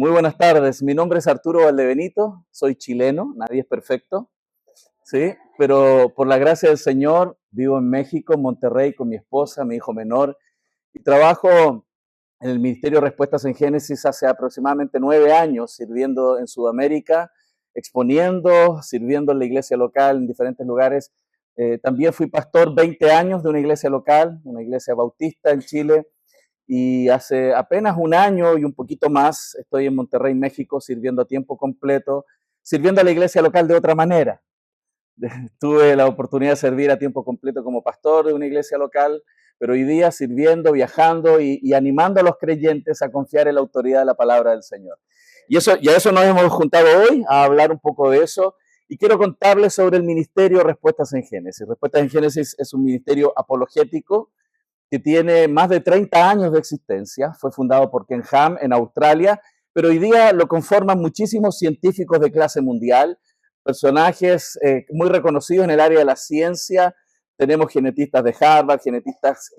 Muy buenas tardes, mi nombre es Arturo Valdebenito, soy chileno, nadie es perfecto, ¿sí? Pero por la gracia del Señor vivo en México, en Monterrey, con mi esposa, mi hijo menor, y trabajo en el Ministerio de Respuestas en Génesis hace aproximadamente 9 años, sirviendo en Sudamérica, exponiendo, sirviendo en la iglesia local en diferentes lugares. También fui pastor 20 años de una iglesia local, una iglesia bautista en Chile, y hace apenas un año y un poquito más estoy en Monterrey, México, sirviendo a tiempo completo, sirviendo a la iglesia local de otra manera. Tuve la oportunidad de servir a tiempo completo como pastor de una iglesia local, pero hoy día sirviendo, viajando y animando a los creyentes a confiar en la autoridad de la palabra del Señor. Y a eso nos hemos juntado hoy, a hablar un poco de eso. Y quiero contarles sobre el ministerio Respuestas en Génesis. Respuestas en Génesis es un ministerio apologético que tiene más de 30 años de existencia. Fue fundado por Ken Ham en Australia, pero hoy día lo conforman muchísimos científicos de clase mundial, personajes muy reconocidos en el área de la ciencia. Tenemos genetistas de Harvard,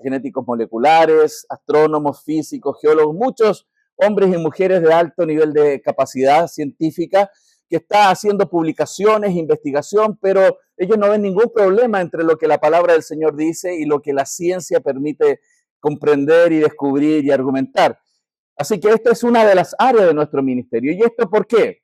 genéticos moleculares, astrónomos, físicos, geólogos, muchos hombres y mujeres de alto nivel de capacidad científica que está haciendo publicaciones, investigación, pero ellos no ven ningún problema entre lo que la palabra del Señor dice y lo que la ciencia permite comprender y descubrir y argumentar. Así que esta es una de las áreas de nuestro ministerio. ¿Y esto por qué?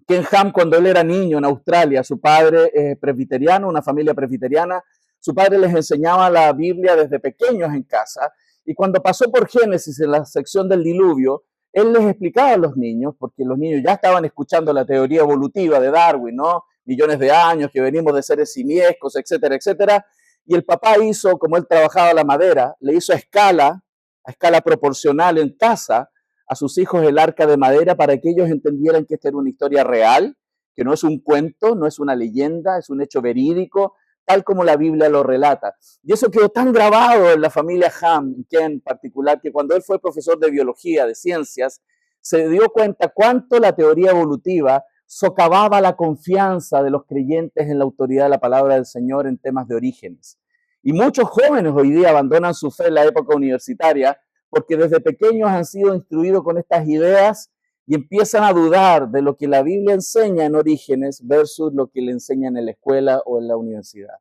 Ken Ham, cuando él era niño en Australia, su padre es presbiteriano, una familia presbiteriana, su padre les enseñaba la Biblia desde pequeños en casa, y cuando pasó por Génesis en la sección del diluvio, él les explicaba a los niños, porque los niños ya estaban escuchando la teoría evolutiva de Darwin, ¿no? Millones de años, que venimos de seres simiescos, etcétera, etcétera. Y el papá hizo, como él trabajaba la madera, le hizo a escala proporcional en casa, a sus hijos el arca de madera para que ellos entendieran que esta era una historia real, que no es un cuento, no es una leyenda, es un hecho verídico, tal como la Biblia lo relata. Y eso quedó tan grabado en la familia Ham, Ken en particular, que cuando él fue profesor de biología, de ciencias, se dio cuenta cuánto la teoría evolutiva socavaba la confianza de los creyentes en la autoridad de la palabra del Señor en temas de orígenes. Y muchos jóvenes hoy día abandonan su fe en la época universitaria porque desde pequeños han sido instruidos con estas ideas y empiezan a dudar de lo que la Biblia enseña en Orígenes versus lo que le enseñan en la escuela o en la universidad.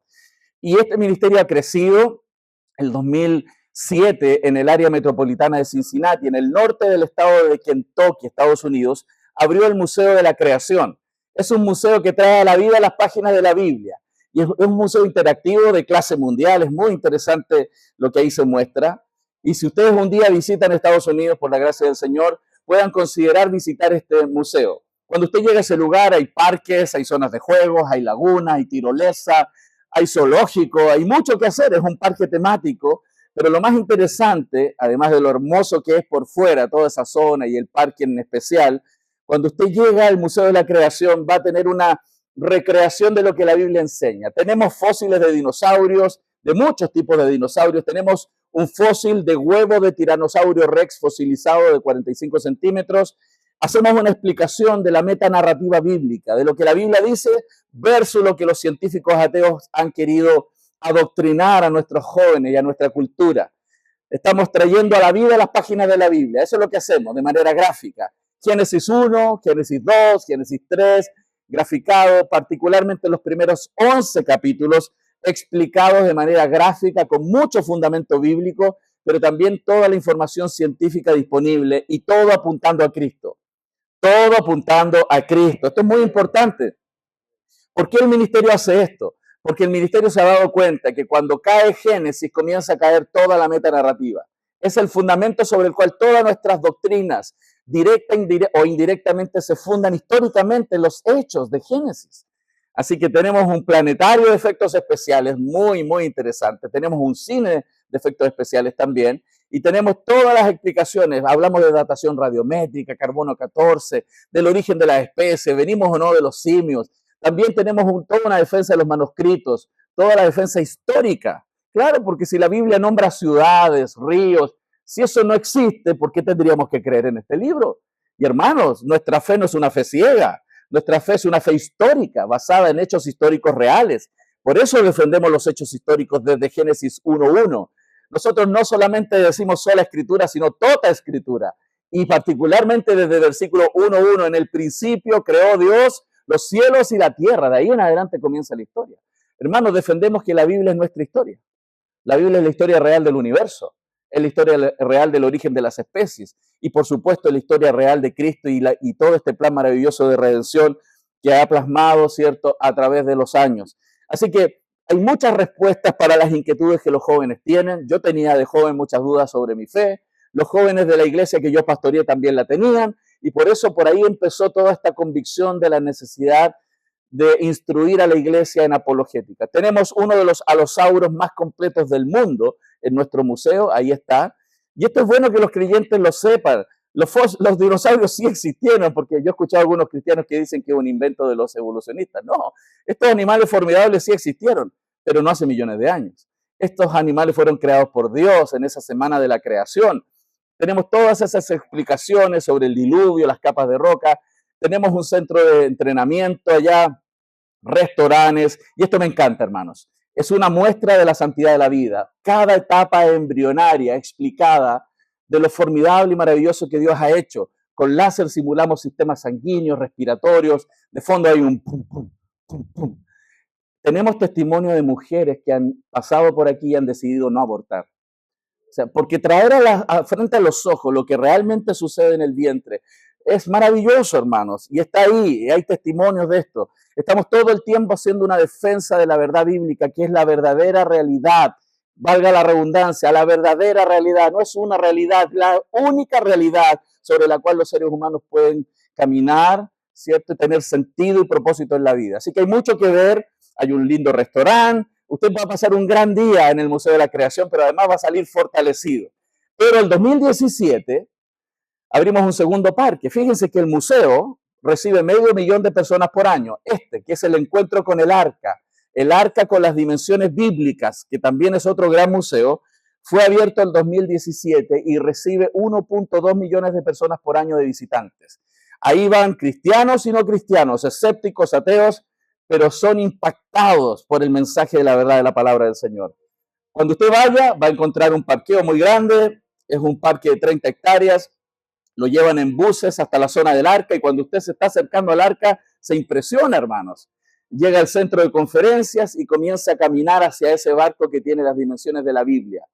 Y este ministerio ha crecido. El 2007, en el área metropolitana de Cincinnati, en el norte del estado de Kentucky, Estados Unidos, abrió el Museo de la Creación. Es un museo que trae a la vida las páginas de la Biblia. Y es un museo interactivo de clase mundial. Es muy interesante lo que ahí se muestra. Y si ustedes un día visitan Estados Unidos, por la gracia del Señor, puedan considerar visitar este museo. Cuando usted llega a ese lugar, hay parques, hay zonas de juegos, hay lagunas, hay tirolesa, hay zoológico, hay mucho que hacer, es un parque temático, pero lo más interesante, además de lo hermoso que es por fuera, toda esa zona y el parque en especial, cuando usted llega al Museo de la Creación va a tener una recreación de lo que la Biblia enseña. Tenemos fósiles de dinosaurios, de muchos tipos de dinosaurios, tenemos un fósil de huevo de tiranosaurio rex fosilizado de 45 centímetros. Hacemos una explicación de la metanarrativa bíblica, de lo que la Biblia dice versus lo que los científicos ateos han querido adoctrinar a nuestros jóvenes y a nuestra cultura. Estamos trayendo a la vida las páginas de la Biblia. Eso es lo que hacemos de manera gráfica. Génesis 1, Génesis 2, Génesis 3, graficado, particularmente los primeros 11 capítulos explicados de manera gráfica con mucho fundamento bíblico, pero también toda la información científica disponible y todo apuntando a Cristo. Todo apuntando a Cristo. Esto es muy importante. ¿Por qué el ministerio hace esto? Porque el ministerio se ha dado cuenta que cuando cae Génesis comienza a caer toda la metanarrativa. Es el fundamento sobre el cual todas nuestras doctrinas, directa o indirectamente, se fundan históricamente en los hechos de Génesis. Así que tenemos un planetario de efectos especiales muy, muy interesante. Tenemos un cine de efectos especiales también. Y tenemos todas las explicaciones. Hablamos de datación radiométrica, carbono 14, del origen de las especies, venimos o no de los simios. También tenemos toda una defensa de los manuscritos, toda la defensa histórica. Claro, porque si la Biblia nombra ciudades, ríos, si eso no existe, ¿por qué tendríamos que creer en este libro? Y hermanos, nuestra fe no es una fe ciega, nuestra fe es una fe histórica, basada en hechos históricos reales. Por eso defendemos los hechos históricos desde Génesis 1:1. Nosotros no solamente decimos sola escritura, sino toda escritura. y particularmente desde el versículo 1:1, en el principio creó Dios los cielos y la tierra. De ahí en adelante comienza la historia. Hermanos, defendemos que la Biblia es nuestra historia. La Biblia es la historia real del universo, es la historia real del origen de las especies y por supuesto la historia real de Cristo y todo este plan maravilloso de redención que ha plasmado, ¿cierto?, a través de los años. Así que hay muchas respuestas para las inquietudes que los jóvenes tienen. Yo tenía de joven muchas dudas sobre mi fe. Los jóvenes de la iglesia que yo pastoreé también la tenían y por eso por ahí empezó toda esta convicción de la necesidad de instruir a la iglesia en apologética. Tenemos uno de los alosauros más completos del mundo en nuestro museo, ahí está. Y esto es bueno que los creyentes lo sepan. Los dinosaurios sí existieron, porque yo he escuchado a algunos cristianos que dicen que es un invento de los evolucionistas. No, estos animales formidables sí existieron, pero no hace millones de años. Estos animales fueron creados por Dios en esa semana de la creación. Tenemos todas esas explicaciones sobre el diluvio, las capas de roca. Tenemos un centro de entrenamiento allá, restaurantes, y esto me encanta, hermanos. Es una muestra de la santidad de la vida. Cada etapa embrionaria explicada de lo formidable y maravilloso que Dios ha hecho. Con láser simulamos sistemas sanguíneos, respiratorios, de fondo hay un pum, pum, pum, pum. Tenemos testimonio de mujeres que han pasado por aquí y han decidido no abortar. O sea, porque traer frente a los ojos lo que realmente sucede en el vientre es maravilloso, hermanos, y está ahí, y hay testimonios de esto. Estamos todo el tiempo haciendo una defensa de la verdad bíblica, que es la verdadera realidad, valga la redundancia, la verdadera realidad, no es una realidad, la única realidad sobre la cual los seres humanos pueden caminar, ¿cierto? Y tener sentido y propósito en la vida. Así que hay mucho que ver, hay un lindo restaurante, usted va a pasar un gran día en el Museo de la Creación, pero además va a salir fortalecido. Pero el 2017 abrimos un segundo parque. Fíjense que el museo recibe 500.000 de personas por año. Que es el encuentro con el arca con las dimensiones bíblicas, que también es otro gran museo, fue abierto en 2017 y recibe 1.2 millones de personas por año de visitantes. Ahí van cristianos y no cristianos, escépticos, ateos, pero son impactados por el mensaje de la verdad de la palabra del Señor. Cuando usted vaya, va a encontrar un parqueo muy grande, es un parque de 30 hectáreas, lo llevan en buses hasta la zona del arca y cuando usted se está acercando al arca, se impresiona, hermanos. Llega al centro de conferencias y comienza a caminar hacia ese barco que tiene las dimensiones de la Biblia.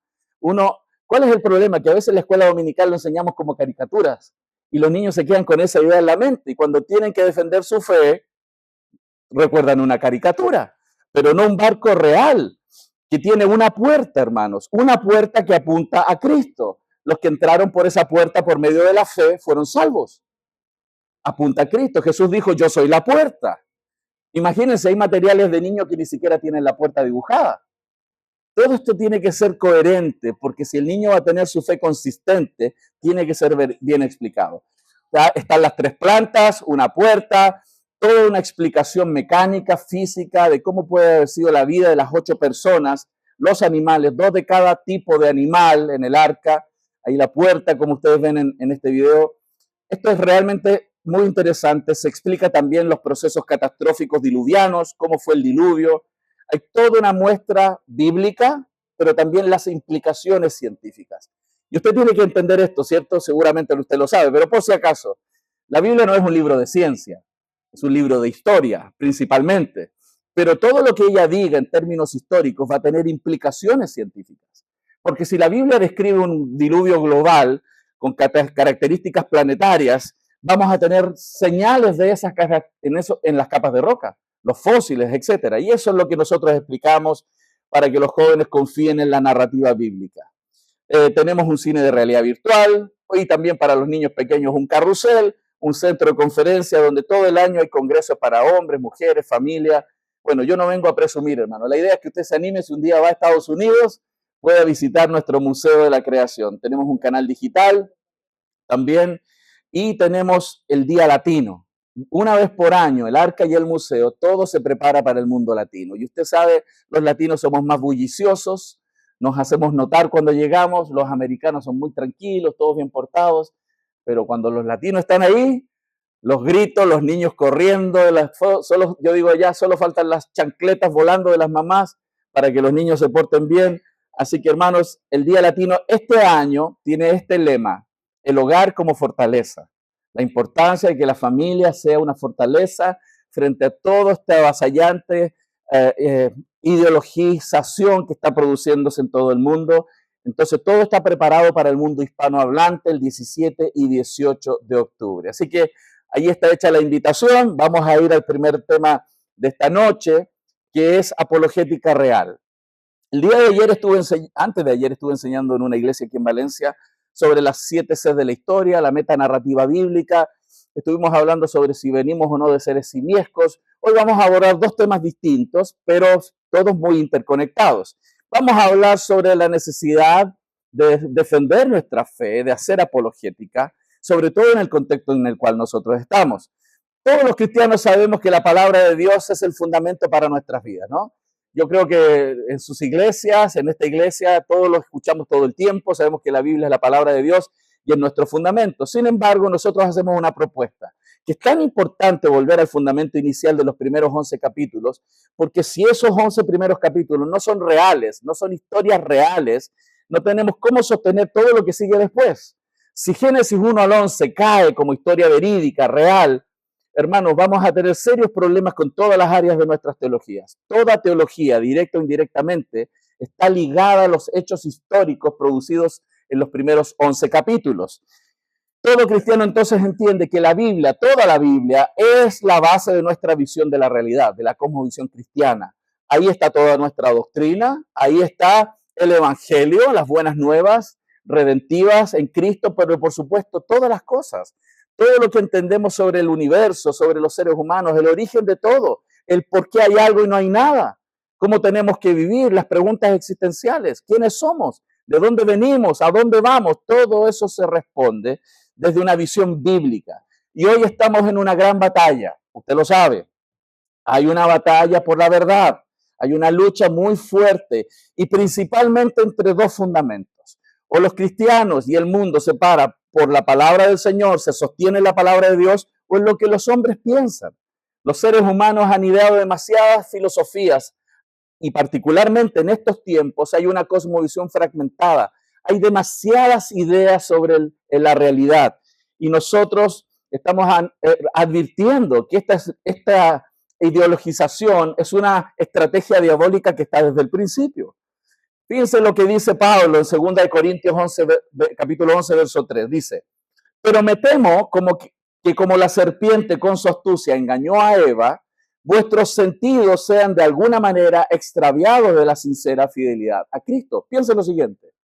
¿Cuál es el problema? Que a veces en la escuela dominical lo enseñamos como caricaturas y los niños se quedan con esa idea en la mente y cuando tienen que defender su fe, recuerdan una caricatura, pero no un barco real que tiene una puerta, hermanos, una puerta que apunta a Cristo. Los que entraron por esa puerta por medio de la fe fueron salvos. Apunta a Cristo. Jesús dijo, yo soy la puerta. Imagínense, hay materiales de niños que ni siquiera tienen la puerta dibujada. Todo esto tiene que ser coherente, porque si el niño va a tener su fe consistente, tiene que ser bien explicado. Están las 3 plantas, una puerta, toda una explicación mecánica, física, de cómo puede haber sido la vida de las 8 personas, los animales, 2 de cada tipo de animal en el arca, ahí la puerta, como ustedes ven en este video. Esto es realmente muy interesante. Se explica también los procesos catastróficos diluvianos, cómo fue el diluvio. Hay toda una muestra bíblica, pero también las implicaciones científicas. Y usted tiene que entender esto, ¿cierto? Seguramente usted lo sabe, pero por si acaso, la Biblia no es un libro de ciencia, es un libro de historia, principalmente. Pero todo lo que ella diga en términos históricos va a tener implicaciones científicas. Porque si la Biblia describe un diluvio global con características planetarias, vamos a tener señales de esas en las capas de roca, los fósiles, etcétera. Y eso es lo que nosotros explicamos para que los jóvenes confíen en la narrativa bíblica. Tenemos un cine de realidad virtual y también para los niños pequeños un carrusel, un centro de conferencia donde todo el año hay congresos para hombres, mujeres, familia. Bueno, yo no vengo a presumir, hermano. La idea es que usted se anime si un día va a Estados Unidos, pueda visitar nuestro Museo de la Creación. Tenemos un canal digital también y tenemos el Día Latino. Una vez por año, el Arca y el museo, todo se prepara para el mundo latino. Y usted sabe, los latinos somos más bulliciosos, nos hacemos notar cuando llegamos, los americanos son muy tranquilos, todos bien portados, pero cuando los latinos están ahí, los gritos, los niños corriendo, yo digo ya, solo faltan las chancletas volando de las mamás para que los niños se porten bien. Así que hermanos, el Día Latino este año tiene este lema: el hogar como fortaleza, la importancia de que la familia sea una fortaleza frente a todo este avasallante ideologización que está produciéndose en todo el mundo. Entonces, todo está preparado para el mundo hispanohablante el 17 y 18 de octubre. Así que ahí está hecha la invitación. Vamos a ir al primer tema de esta noche, que es apologética real. El día de ayer antes de ayer estuve enseñando en una iglesia aquí en Valencia sobre las 7 Cs de la historia, la metanarrativa bíblica. Estuvimos hablando sobre si venimos o no de seres simiescos. Hoy vamos a abordar dos temas distintos, pero todos muy interconectados. Vamos a hablar sobre la necesidad de defender nuestra fe, de hacer apologética, sobre todo en el contexto en el cual nosotros estamos. Todos los cristianos sabemos que la palabra de Dios es el fundamento para nuestras vidas, ¿no? Yo creo que en sus iglesias, en esta iglesia, todos lo escuchamos todo el tiempo, sabemos que la Biblia es la palabra de Dios y es nuestro fundamento. Sin embargo, nosotros hacemos una propuesta, que es tan importante volver al fundamento inicial de los primeros 11 capítulos, porque si esos 11 primeros capítulos no son reales, no son historias reales, no tenemos cómo sostener todo lo que sigue después. Si Génesis 1 al 11 cae como historia verídica, real, hermanos, vamos a tener serios problemas con todas las áreas de nuestras teologías. Toda teología, directa o indirectamente, está ligada a los hechos históricos producidos en los primeros 11 capítulos. Todo cristiano entonces entiende que la Biblia, toda la Biblia, es la base de nuestra visión de la realidad, de la cosmovisión cristiana. Ahí está toda nuestra doctrina, ahí está el Evangelio, las buenas nuevas, redentivas en Cristo, pero por supuesto todas las cosas. Todo lo que entendemos sobre el universo, sobre los seres humanos, el origen de todo, el por qué hay algo y no hay nada, cómo tenemos que vivir, las preguntas existenciales, quiénes somos, de dónde venimos, a dónde vamos, todo eso se responde desde una visión bíblica. Y hoy estamos en una gran batalla, usted lo sabe, hay una batalla por la verdad, hay una lucha muy fuerte y principalmente entre dos fundamentos. O los cristianos y el mundo se para por la palabra del Señor, se sostiene la palabra de Dios, o en lo que los hombres piensan. Los seres humanos han ideado demasiadas filosofías y particularmente en estos tiempos hay una cosmovisión fragmentada. Hay demasiadas ideas sobre la realidad y nosotros estamos advirtiendo que esta ideologización es una estrategia diabólica que está desde el principio. Fíjense lo que dice Pablo en 2 Corintios 11, capítulo 11, verso 3. Dice, pero me temo que como la serpiente con su astucia engañó a Eva, vuestros sentidos sean de alguna manera extraviados de la sincera fidelidad a Cristo. Piensen lo siguiente,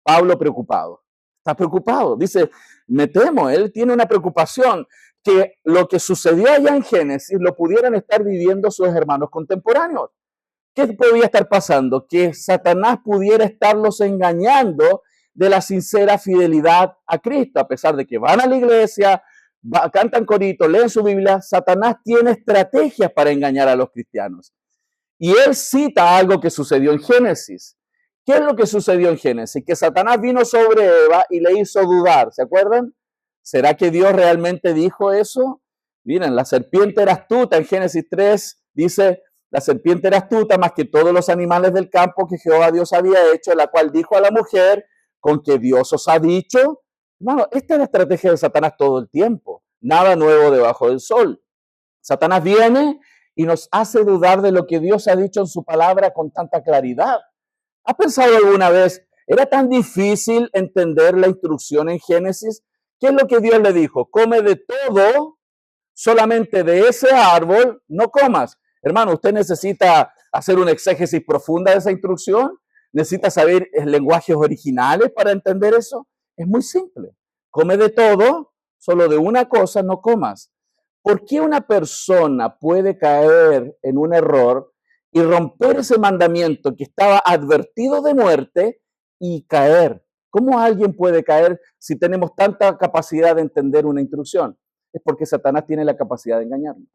Pablo preocupado, está preocupado, dice, me temo, él tiene una preocupación que lo que sucedió allá en Génesis lo pudieran estar viviendo sus hermanos contemporáneos. ¿Qué podía estar pasando? Que Satanás pudiera estarlos engañando de la sincera fidelidad a Cristo, a pesar de que van a la iglesia, cantan corito, leen su Biblia, Satanás tiene estrategias para engañar a los cristianos. Y él cita algo que sucedió en Génesis. ¿Qué es lo que sucedió en Génesis? Que Satanás vino sobre Eva y le hizo dudar, ¿se acuerdan? ¿Será que Dios realmente dijo eso? Miren, la serpiente era astuta, en Génesis 3 dice, la serpiente era astuta más que todos los animales del campo que Jehová Dios había hecho, la cual dijo a la mujer, con que Dios os ha dicho. Hermano, esta es la estrategia de Satanás todo el tiempo. Nada nuevo debajo del sol. Satanás viene y nos hace dudar de lo que Dios ha dicho en su palabra con tanta claridad. ¿Ha pensado alguna vez, era tan difícil entender la instrucción en Génesis? ¿Qué es lo que Dios le dijo? Come de todo, solamente de ese árbol no comas. Hermano, usted necesita hacer una exégesis profunda de esa instrucción, necesita saber lenguajes originales para entender eso. Es muy simple. Come de todo, solo de una cosa no comas. ¿Por qué una persona puede caer en un error y romper ese mandamiento que estaba advertido de muerte y caer? ¿Cómo alguien puede caer si tenemos tanta capacidad de entender una instrucción? Es porque Satanás tiene la capacidad de engañarnos.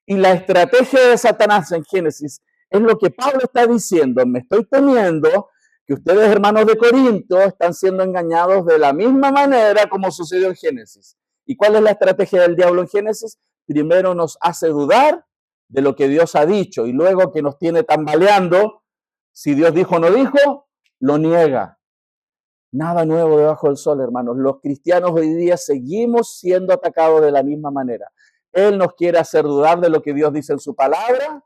Y la estrategia de Satanás en Génesis es lo que Pablo está diciendo. Me estoy temiendo que ustedes, hermanos de Corinto, están siendo engañados de la misma manera como sucedió en Génesis. ¿Y cuál es la estrategia del diablo en Génesis? Primero nos hace dudar de lo que Dios ha dicho y luego que nos tiene tambaleando, si Dios dijo o no dijo, lo niega. Nada nuevo debajo del sol, hermanos. Los cristianos hoy día seguimos siendo atacados de la misma manera. Él nos quiere hacer dudar de lo que Dios dice en su palabra,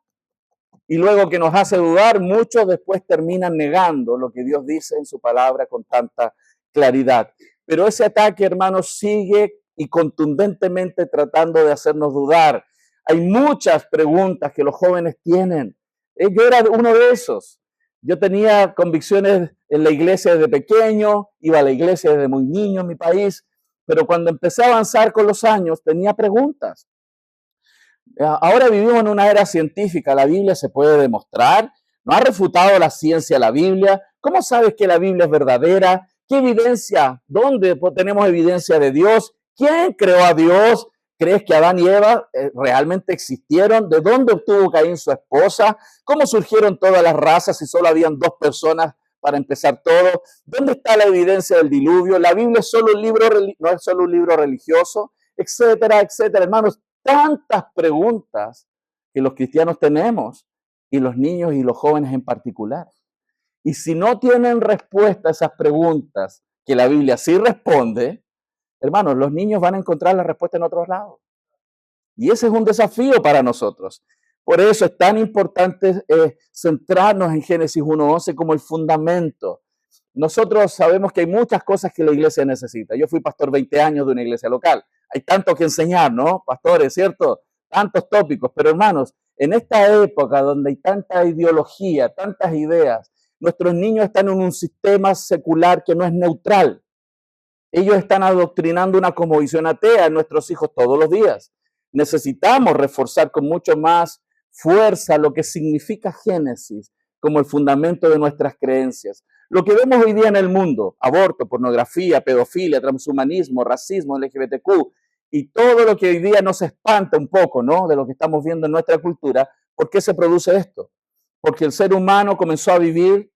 y luego que nos hace dudar, muchos después terminan negando lo que Dios dice en su palabra con tanta claridad. Pero ese ataque, hermanos, sigue y contundentemente tratando de hacernos dudar. Hay muchas preguntas que los jóvenes tienen. Yo era uno de esos. Yo tenía convicciones en la iglesia desde pequeño, iba a la iglesia desde muy niño en mi país, pero cuando empecé a avanzar con los años tenía preguntas. Ahora vivimos en una era científica, la Biblia se puede demostrar, no ha refutado la ciencia la Biblia. ¿Cómo sabes que la Biblia es verdadera? ¿Qué evidencia? ¿Dónde tenemos evidencia de Dios? ¿Quién creó a Dios? ¿Crees que Adán y Eva realmente existieron? ¿De dónde obtuvo Caín su esposa? ¿Cómo surgieron todas las razas si solo habían dos personas para empezar todo? ¿Dónde está la evidencia del diluvio? La Biblia es solo un libro, no es solo un libro religioso, etcétera, etcétera. Hermanos, tantas preguntas que los cristianos tenemos, y los niños y los jóvenes en particular. Y si no tienen respuesta a esas preguntas, que la Biblia sí responde, hermanos, los niños van a encontrar la respuesta en otros lados. Y ese es un desafío para nosotros. Por eso es tan importante centrarnos en Génesis 1:11 como el fundamento. Nosotros sabemos que hay muchas cosas que la iglesia necesita. Yo fui pastor 20 años de una iglesia local. Hay tanto que enseñar, ¿no? Pastores, ¿cierto? Tantos tópicos. Pero hermanos, en esta época donde hay tanta ideología, tantas ideas, nuestros niños están en un sistema secular que no es neutral. Ellos están adoctrinando una cosmovisión atea a nuestros hijos todos los días. Necesitamos reforzar con mucho más fuerza lo que significa Génesis como el fundamento de nuestras creencias. Lo que vemos hoy día en el mundo, aborto, pornografía, pedofilia, transhumanismo, racismo, LGBTQ, y todo lo que hoy día nos espanta un poco, ¿no?, de lo que estamos viendo en nuestra cultura. ¿Por qué se produce esto? Porque el ser humano comenzó a vivir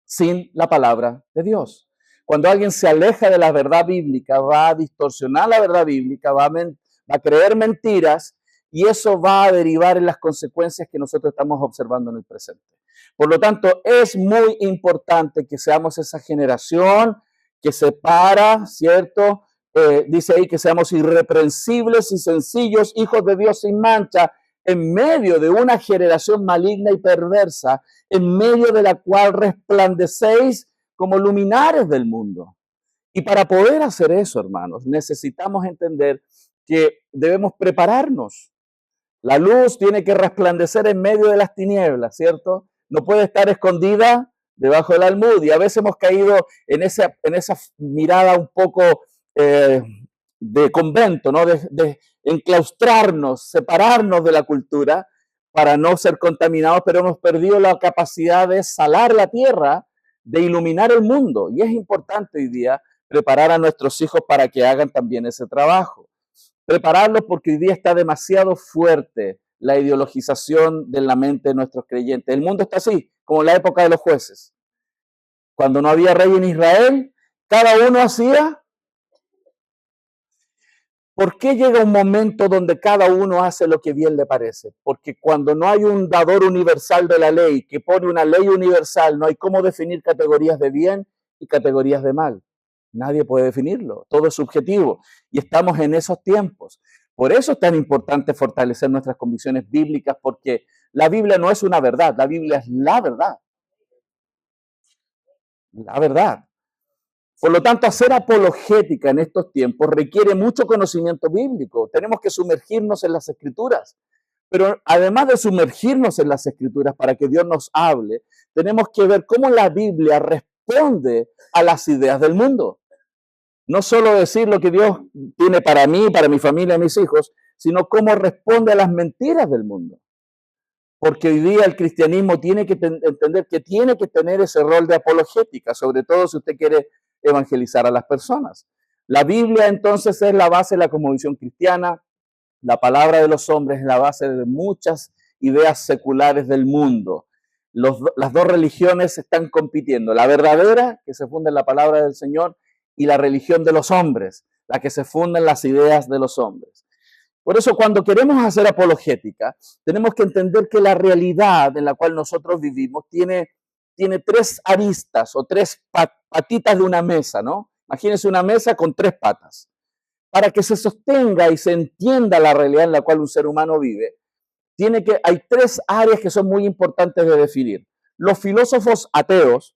sin la palabra de Dios. Cuando alguien se aleja de la verdad bíblica, va a distorsionar la verdad bíblica, va a creer mentiras, y eso va a derivar en las consecuencias que nosotros estamos observando en el presente. Por lo tanto, es muy importante que seamos esa generación que se para, ¿cierto? Dice ahí que seamos irreprensibles y sencillos, hijos de Dios sin mancha, en medio de una generación maligna y perversa, en medio de la cual resplandecéis como luminares del mundo. Y para poder hacer eso, hermanos, necesitamos entender que debemos prepararnos. La luz tiene que resplandecer en medio de las tinieblas, ¿cierto? No puede estar escondida debajo del almud. Y a veces hemos caído en esa mirada un poco de convento, ¿no? De enclaustrarnos, separarnos de la cultura para no ser contaminados, pero hemos perdido la capacidad de salar la tierra, de iluminar el mundo. Y es importante hoy día preparar a nuestros hijos para que hagan también ese trabajo. Prepararlos porque hoy día está demasiado fuerte la ideologización de la mente de nuestros creyentes. El mundo está así, como en la época de los jueces. Cuando no había rey en Israel, cada uno hacía. ¿Por qué llega un momento donde cada uno hace lo que bien le parece? Porque cuando no hay un dador universal de la ley, que pone una ley universal, no hay cómo definir categorías de bien y categorías de mal. Nadie puede definirlo, todo es subjetivo. Y estamos en esos tiempos. Por eso es tan importante fortalecer nuestras convicciones bíblicas, porque la Biblia no es una verdad, la Biblia es la verdad. La verdad. Por lo tanto, hacer apologética en estos tiempos requiere mucho conocimiento bíblico. Tenemos que sumergirnos en las Escrituras. Pero además de sumergirnos en las Escrituras para que Dios nos hable, tenemos que ver cómo la Biblia responde a las ideas del mundo. No solo decir lo que Dios tiene para mí, para mi familia y mis hijos, sino cómo responde a las mentiras del mundo. Porque hoy día el cristianismo tiene que entender que tiene que tener ese rol de apologética, sobre todo si usted quiere evangelizar a las personas. La Biblia entonces es la base de la cosmovisión cristiana, la palabra de los hombres es la base de muchas ideas seculares del mundo. Las dos religiones están compitiendo, la verdadera, que se funda en la palabra del Señor, y la religión de los hombres, la que se funda en las ideas de los hombres. Por eso, cuando queremos hacer apologética, tenemos que entender que la realidad en la cual nosotros vivimos tiene tiene tres aristas o tres patitas de una mesa, ¿no? Imagínense una mesa con tres patas. Para que se sostenga y se entienda la realidad en la cual un ser humano vive, hay tres áreas que son muy importantes de definir. Los filósofos ateos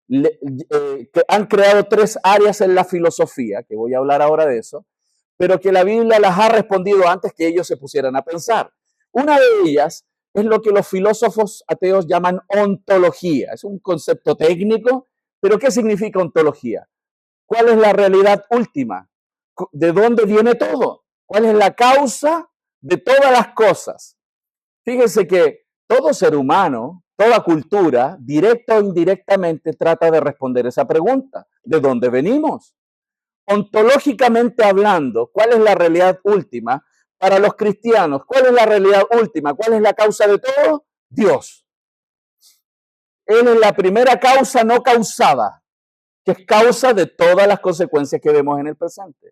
que han creado tres áreas en la filosofía, que voy a hablar ahora de eso, pero que la Biblia las ha respondido antes que ellos se pusieran a pensar. Una de ellas es lo que los filósofos ateos llaman ontología. Es un concepto técnico, pero ¿qué significa ontología? ¿Cuál es la realidad última? ¿De dónde viene todo? ¿Cuál es la causa de todas las cosas? Fíjense que todo ser humano, toda cultura, directa o indirectamente, trata de responder esa pregunta. ¿De dónde venimos? Ontológicamente hablando, ¿cuál es la realidad última? Para los cristianos, ¿cuál es la realidad última? ¿Cuál es la causa de todo? Dios. Él es la primera causa no causada, que es causa de todas las consecuencias que vemos en el presente.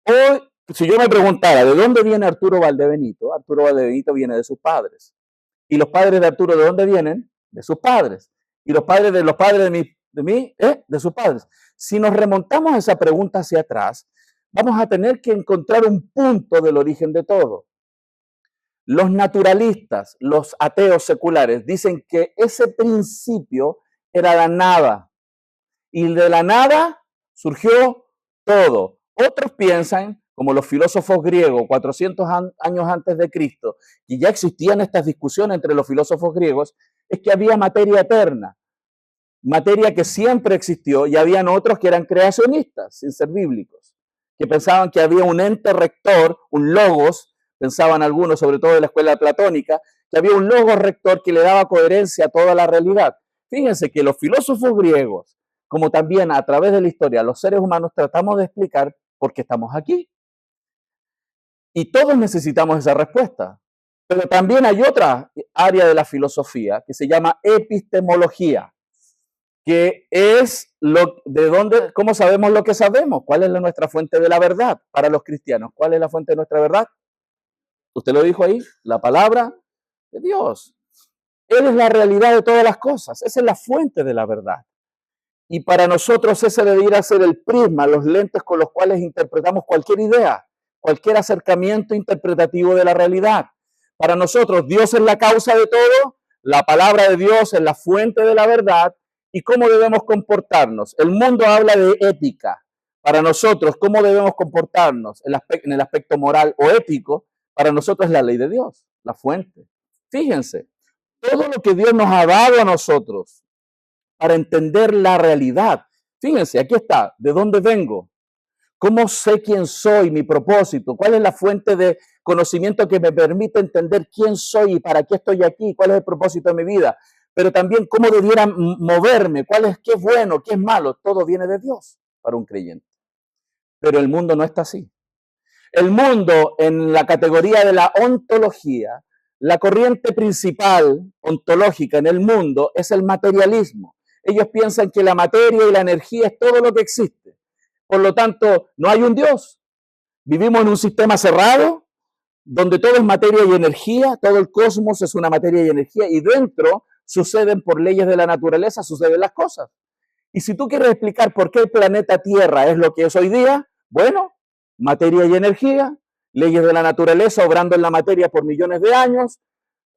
Hoy, si yo me preguntara, ¿de dónde viene Arturo Valdebenito? Arturo Valdebenito viene de sus padres. ¿Y los padres de Arturo de dónde vienen? De sus padres. ¿Y los padres de mí? De sus padres. Si nos remontamos a esa pregunta hacia atrás, vamos a tener que encontrar un punto del origen de todo. Los naturalistas, los ateos seculares, dicen que ese principio era la nada. Y de la nada surgió todo. Otros piensan, como los filósofos griegos, 400 años antes de Cristo, y ya existían estas discusiones entre los filósofos griegos, es que había materia eterna, materia que siempre existió, y habían otros que eran creacionistas, sin ser bíblicos, que pensaban que había un ente rector, un logos, pensaban algunos, sobre todo de la escuela platónica, que había un logos rector que le daba coherencia a toda la realidad. Fíjense que los filósofos griegos, como también a través de la historia, los seres humanos tratamos de explicar por qué estamos aquí. Y todos necesitamos esa respuesta. Pero también hay otra área de la filosofía que se llama epistemología, que es cómo sabemos lo que sabemos, cuál es nuestra fuente de la verdad para los cristianos. ¿Cuál es la fuente de nuestra verdad? Usted lo dijo ahí, la palabra de Dios. Él es la realidad de todas las cosas, esa es la fuente de la verdad. Y para nosotros ese debería ser el prisma, los lentes con los cuales interpretamos cualquier idea, cualquier acercamiento interpretativo de la realidad. Para nosotros Dios es la causa de todo, la palabra de Dios es la fuente de la verdad y cómo debemos comportarnos. El mundo habla de ética. Para nosotros, cómo debemos comportarnos en el aspecto moral o ético, para nosotros es la ley de Dios, la fuente. Fíjense, todo lo que Dios nos ha dado a nosotros para entender la realidad. Fíjense, aquí está, ¿de dónde vengo? ¿Cómo sé quién soy, mi propósito? ¿Cuál es la fuente de conocimiento que me permite entender quién soy y para qué estoy aquí? ¿Cuál es el propósito de mi vida? Pero también cómo debiera moverme, qué es bueno, qué es malo. Todo viene de Dios para un creyente. Pero el mundo no está así. El mundo, en la categoría de la ontología, la corriente principal ontológica en el mundo es el materialismo. Ellos piensan que la materia y la energía es todo lo que existe. Por lo tanto, no hay un Dios. Vivimos en un sistema cerrado, donde todo es materia y energía, todo el cosmos es una materia y energía, y dentro suceden por leyes de la naturaleza, suceden las cosas. Y si tú quieres explicar por qué el planeta Tierra es lo que es hoy día, bueno, materia y energía, leyes de la naturaleza obrando en la materia por millones de años.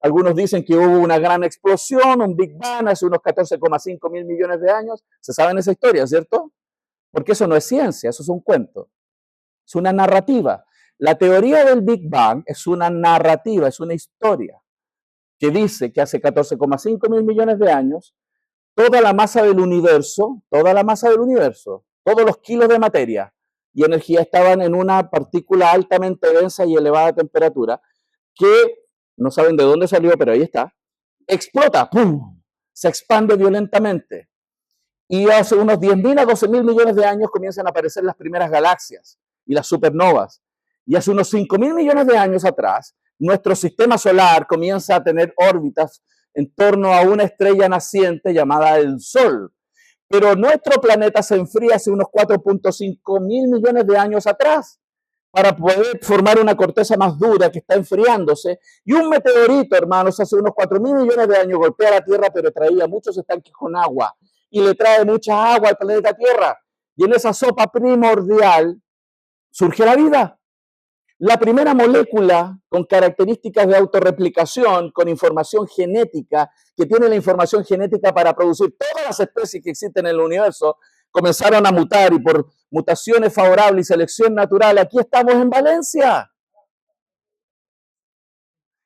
Algunos dicen que hubo una gran explosión, un Big Bang hace unos 14,5 mil millones de años. Se sabe esa historia, ¿cierto? Porque eso no es ciencia, eso es un cuento. Es una narrativa. La teoría del Big Bang es una narrativa, es una historia que dice que hace 14,5 mil millones de años, toda la masa del universo, todos los kilos de materia y energía estaban en una partícula altamente densa y elevada temperatura que no saben de dónde salió, pero ahí está, explota, ¡pum!, se expande violentamente. Y hace unos 10.000 a 12.000 millones de años comienzan a aparecer las primeras galaxias y las supernovas. Y hace unos 5.000 millones de años atrás, nuestro sistema solar comienza a tener órbitas en torno a una estrella naciente llamada el Sol. Pero nuestro planeta se enfría hace unos 4,5 mil millones de años atrás. para poder formar una corteza más dura que está enfriándose. Y un meteorito, hermanos, hace unos 4.000 millones de años golpea la Tierra, pero traía muchos estanques con agua y le trae mucha agua al planeta Tierra. Y en esa sopa primordial surge la vida. La primera molécula con características de autorreplicación, con información genética, que tiene la información genética para producir todas las especies que existen en el universo, comenzaron a mutar y por mutaciones favorables y selección natural, aquí estamos en Valencia.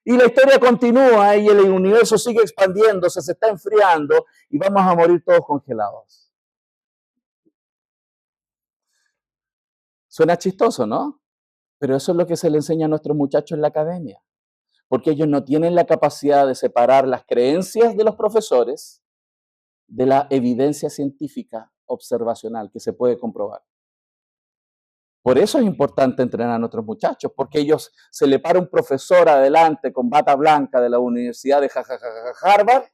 Y la historia continúa y el universo sigue expandiéndose, se está enfriando y vamos a morir todos congelados. Suena chistoso, ¿no? Pero eso es lo que se le enseña a nuestros muchachos en la academia, porque ellos no tienen la capacidad de separar las creencias de los profesores de la evidencia científica observacional que se puede comprobar. Por eso es importante entrenar a nuestros muchachos, porque ellos se le para un profesor adelante con bata blanca de la Universidad de Harvard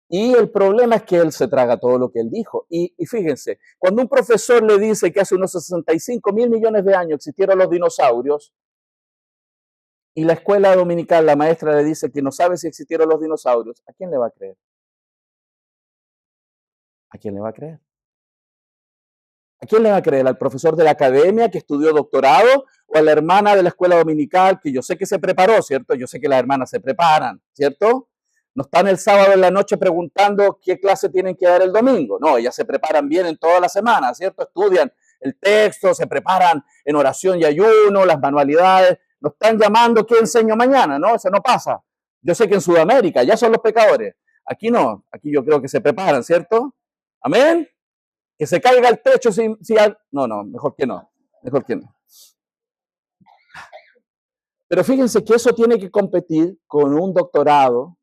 y el problema es que él se traga todo lo que él dijo. Y fíjense, cuando un profesor le dice que hace unos 65.000 millones de años existieron los dinosaurios, y la escuela dominical, la maestra le dice que no sabe si existieron los dinosaurios, ¿a quién le va a creer? ¿A quién le va a creer? ¿A quién le va a creer? ¿Al profesor de la academia que estudió doctorado o a la hermana de la escuela dominical que yo sé que se preparó, ¿cierto? Yo sé que las hermanas se preparan, ¿cierto? No están el sábado en la noche preguntando qué clase tienen que dar el domingo. No, ellas se preparan bien en toda la semana, ¿cierto? Estudian el texto, se preparan en oración y ayuno, las manualidades. No están llamando qué enseño mañana, ¿no? Eso no pasa. Yo sé que en Sudamérica ya son los pecadores. Aquí no, aquí yo creo que se preparan, ¿cierto? Amén. Que se caiga el techo no, mejor que no, mejor que no. Pero fíjense que eso tiene que competir con un doctorado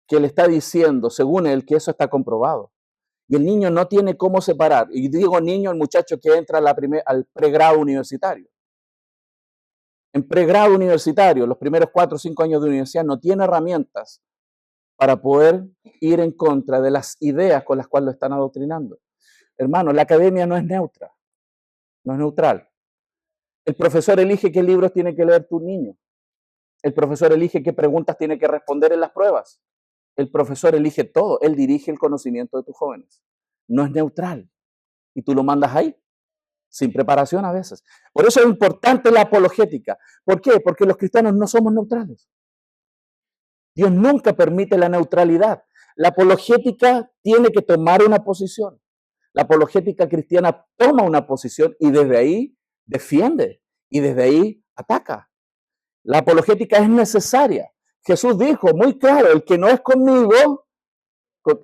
que le está diciendo, según él, que eso está comprobado. Y el niño no tiene cómo separar. Y digo niño, el muchacho que entra al pregrado universitario. En pregrado universitario, los primeros 4 o 5 años de universidad, no tiene herramientas para poder ir en contra de las ideas con las cuales lo están adoctrinando. Hermano, la academia no es neutra, no es neutral. El profesor elige qué libros tiene que leer tu niño. El profesor elige qué preguntas tiene que responder en las pruebas. El profesor elige todo. Él dirige el conocimiento de tus jóvenes. No es neutral. Y tú lo mandas ahí, sin preparación a veces. Por eso es importante la apologética. ¿Por qué? Porque los cristianos no somos neutrales. Dios nunca permite la neutralidad. La apologética tiene que tomar una posición. La apologética cristiana toma una posición y desde ahí defiende y desde ahí ataca. La apologética es necesaria. Jesús dijo muy claro, el que no es conmigo,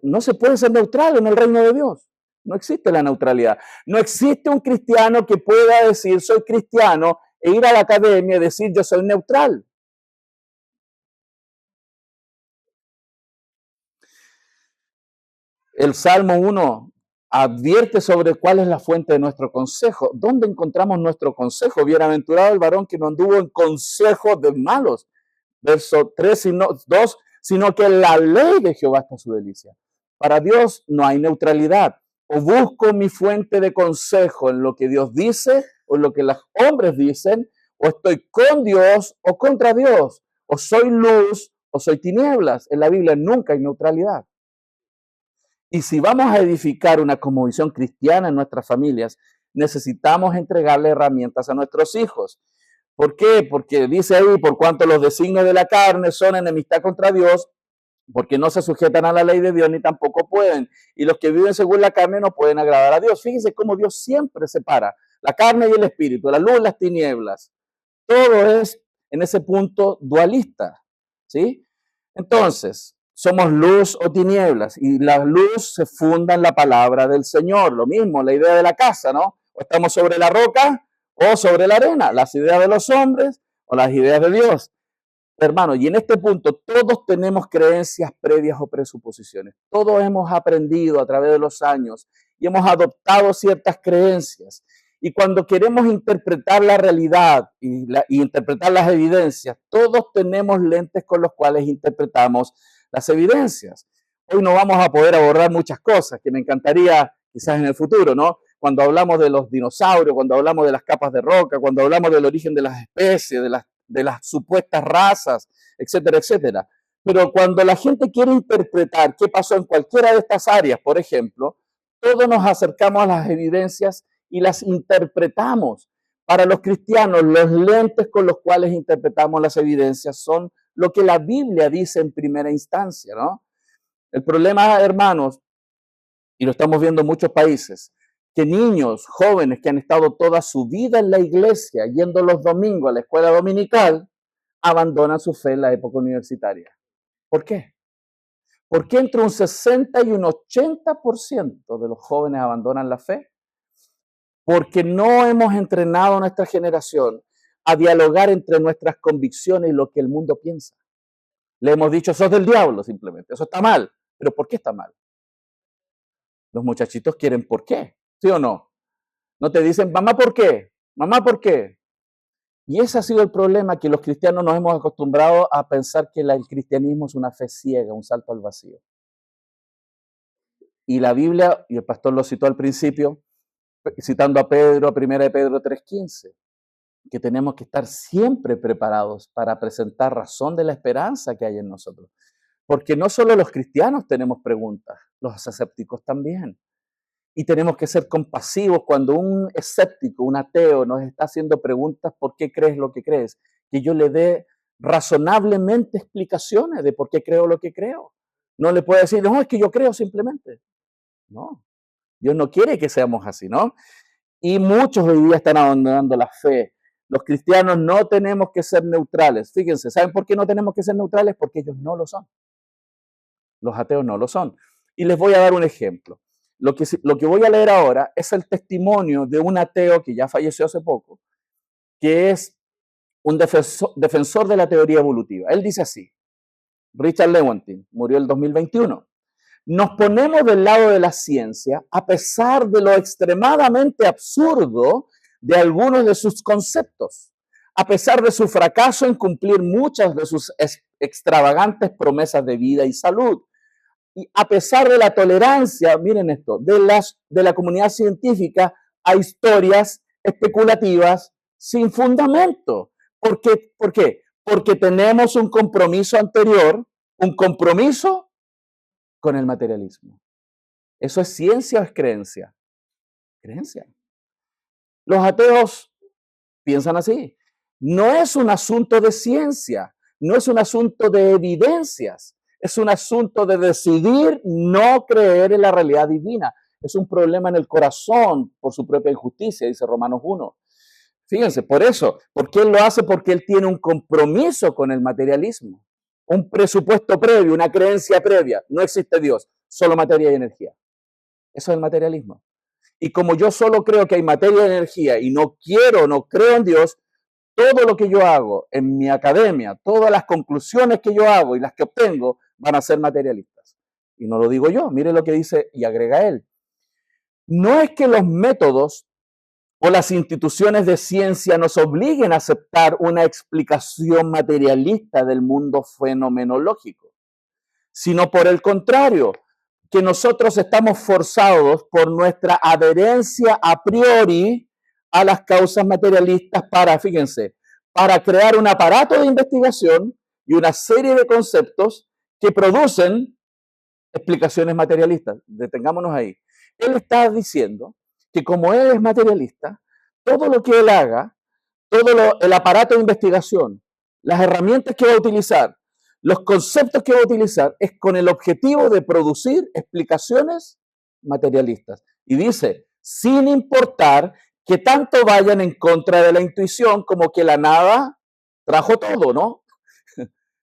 no se puede ser neutral en el reino de Dios. No existe la neutralidad. No existe un cristiano que pueda decir soy cristiano e ir a la academia y decir yo soy neutral. El Salmo 1 advierte sobre cuál es la fuente de nuestro consejo. ¿Dónde encontramos nuestro consejo? Bienaventurado el varón que no anduvo en consejo de malos. Verso 3, 2, sino que en la ley de Jehová está su delicia. Para Dios no hay neutralidad. O busco mi fuente de consejo en lo que Dios dice o en lo que los hombres dicen, o estoy con Dios o contra Dios, o soy luz o soy tinieblas. En la Biblia nunca hay neutralidad. Y si vamos a edificar una cosmovisión cristiana en nuestras familias, necesitamos entregarle herramientas a nuestros hijos. ¿Por qué? Porque dice ahí, por cuanto los designios de la carne son enemistad contra Dios, porque no se sujetan a la ley de Dios ni tampoco pueden. Y los que viven según la carne no pueden agradar a Dios. Fíjense cómo Dios siempre separa la carne y el espíritu, la luz y las tinieblas. Todo es en ese punto dualista, ¿sí? Entonces, somos luz o tinieblas y la luz se funda en la palabra del Señor. Lo mismo, la idea de la casa, ¿no? O estamos sobre la roca o sobre la arena, las ideas de los hombres o las ideas de Dios. Hermano, y en este punto todos tenemos creencias previas o presuposiciones. Todos hemos aprendido a través de los años y hemos adoptado ciertas creencias. Y cuando queremos interpretar la realidad y interpretar las evidencias, todos tenemos lentes con los cuales interpretamos las evidencias. Hoy no vamos a poder abordar muchas cosas que me encantaría quizás en el futuro, ¿no? cuando hablamos de los dinosaurios, cuando hablamos de las capas de roca, cuando hablamos del origen de las especies, de las supuestas razas, etcétera, etcétera. Pero cuando la gente quiere interpretar qué pasó en cualquiera de estas áreas, por ejemplo, todos nos acercamos a las evidencias y las interpretamos. Para los cristianos, los lentes con los cuales interpretamos las evidencias son lo que la Biblia dice en primera instancia, ¿no? El problema, hermanos, y lo estamos viendo en muchos países, que niños, jóvenes que han estado toda su vida en la iglesia, yendo los domingos a la escuela dominical, abandonan su fe en la época universitaria. ¿Por qué? ¿Por qué entre un 60 y un 80% de los jóvenes abandonan la fe? Porque no hemos entrenado a nuestra generación a dialogar entre nuestras convicciones y lo que el mundo piensa. Le hemos dicho, eso es del diablo simplemente, eso está mal. ¿Pero por qué está mal? Los muchachitos quieren por qué, ¿sí o no? No te dicen, mamá, ¿por qué? Mamá, ¿por qué? Y ese ha sido el problema, que los cristianos nos hemos acostumbrado a pensar que el cristianismo es una fe ciega, un salto al vacío. Y la Biblia, y el pastor lo citó al principio, citando a Pedro, a 1 de Pedro 3:15, que tenemos que estar siempre preparados para presentar razón de la esperanza que hay en nosotros. Porque no solo los cristianos tenemos preguntas, los escépticos también. Y tenemos que ser compasivos cuando un escéptico, un ateo, nos está haciendo preguntas, ¿por qué crees lo que crees? Que yo le dé razonablemente explicaciones de por qué creo lo que creo. No le puedo decir, no, es que yo creo simplemente. No, Dios no quiere que seamos así, ¿no? Y muchos hoy día están abandonando la fe. Los cristianos no tenemos que ser neutrales. Fíjense, ¿saben por qué no tenemos que ser neutrales? Porque ellos no lo son. Los ateos no lo son. Y les voy a dar un ejemplo. Lo que voy a leer ahora es el testimonio de un ateo que ya falleció hace poco, que es un defensor de la teoría evolutiva. Él dice así, Richard Lewontin, murió el 2021. Nos ponemos del lado de la ciencia a pesar de lo extremadamente absurdo de algunos de sus conceptos, a pesar de su fracaso en cumplir muchas de sus extravagantes promesas de vida y salud. Y a pesar de la tolerancia, miren esto, de la comunidad científica a historias especulativas sin fundamento. ¿Por qué? Porque tenemos un compromiso anterior, un compromiso con el materialismo. ¿Eso es ciencia o es creencia? Creencia. Los ateos piensan así. No es un asunto de ciencia, no es un asunto de evidencias, es un asunto de decidir no creer en la realidad divina. Es un problema en el corazón por su propia injusticia, dice Romanos 1. Fíjense, por eso, ¿por qué él lo hace? Porque él tiene un compromiso con el materialismo, un presupuesto previo, una creencia previa. No existe Dios, solo materia y energía. Eso es el materialismo. Y como yo solo creo que hay materia y energía y no creo en Dios, todo lo que yo hago en mi academia, todas las conclusiones que yo hago y las que obtengo van a ser materialistas. Y no lo digo yo, mire lo que dice y agrega él. No es que los métodos o las instituciones de ciencia nos obliguen a aceptar una explicación materialista del mundo fenomenológico, sino por el contrario, que nosotros estamos forzados por nuestra adherencia a priori a las causas materialistas para, fíjense, para crear un aparato de investigación y una serie de conceptos que producen explicaciones materialistas. Detengámonos ahí. Él está diciendo que como él es materialista, todo lo que él haga, el aparato de investigación, las herramientas que va a utilizar, los conceptos que va a utilizar, es con el objetivo de producir explicaciones materialistas. Y dice, sin importar que tanto vayan en contra de la intuición como que la nada trajo todo, ¿no?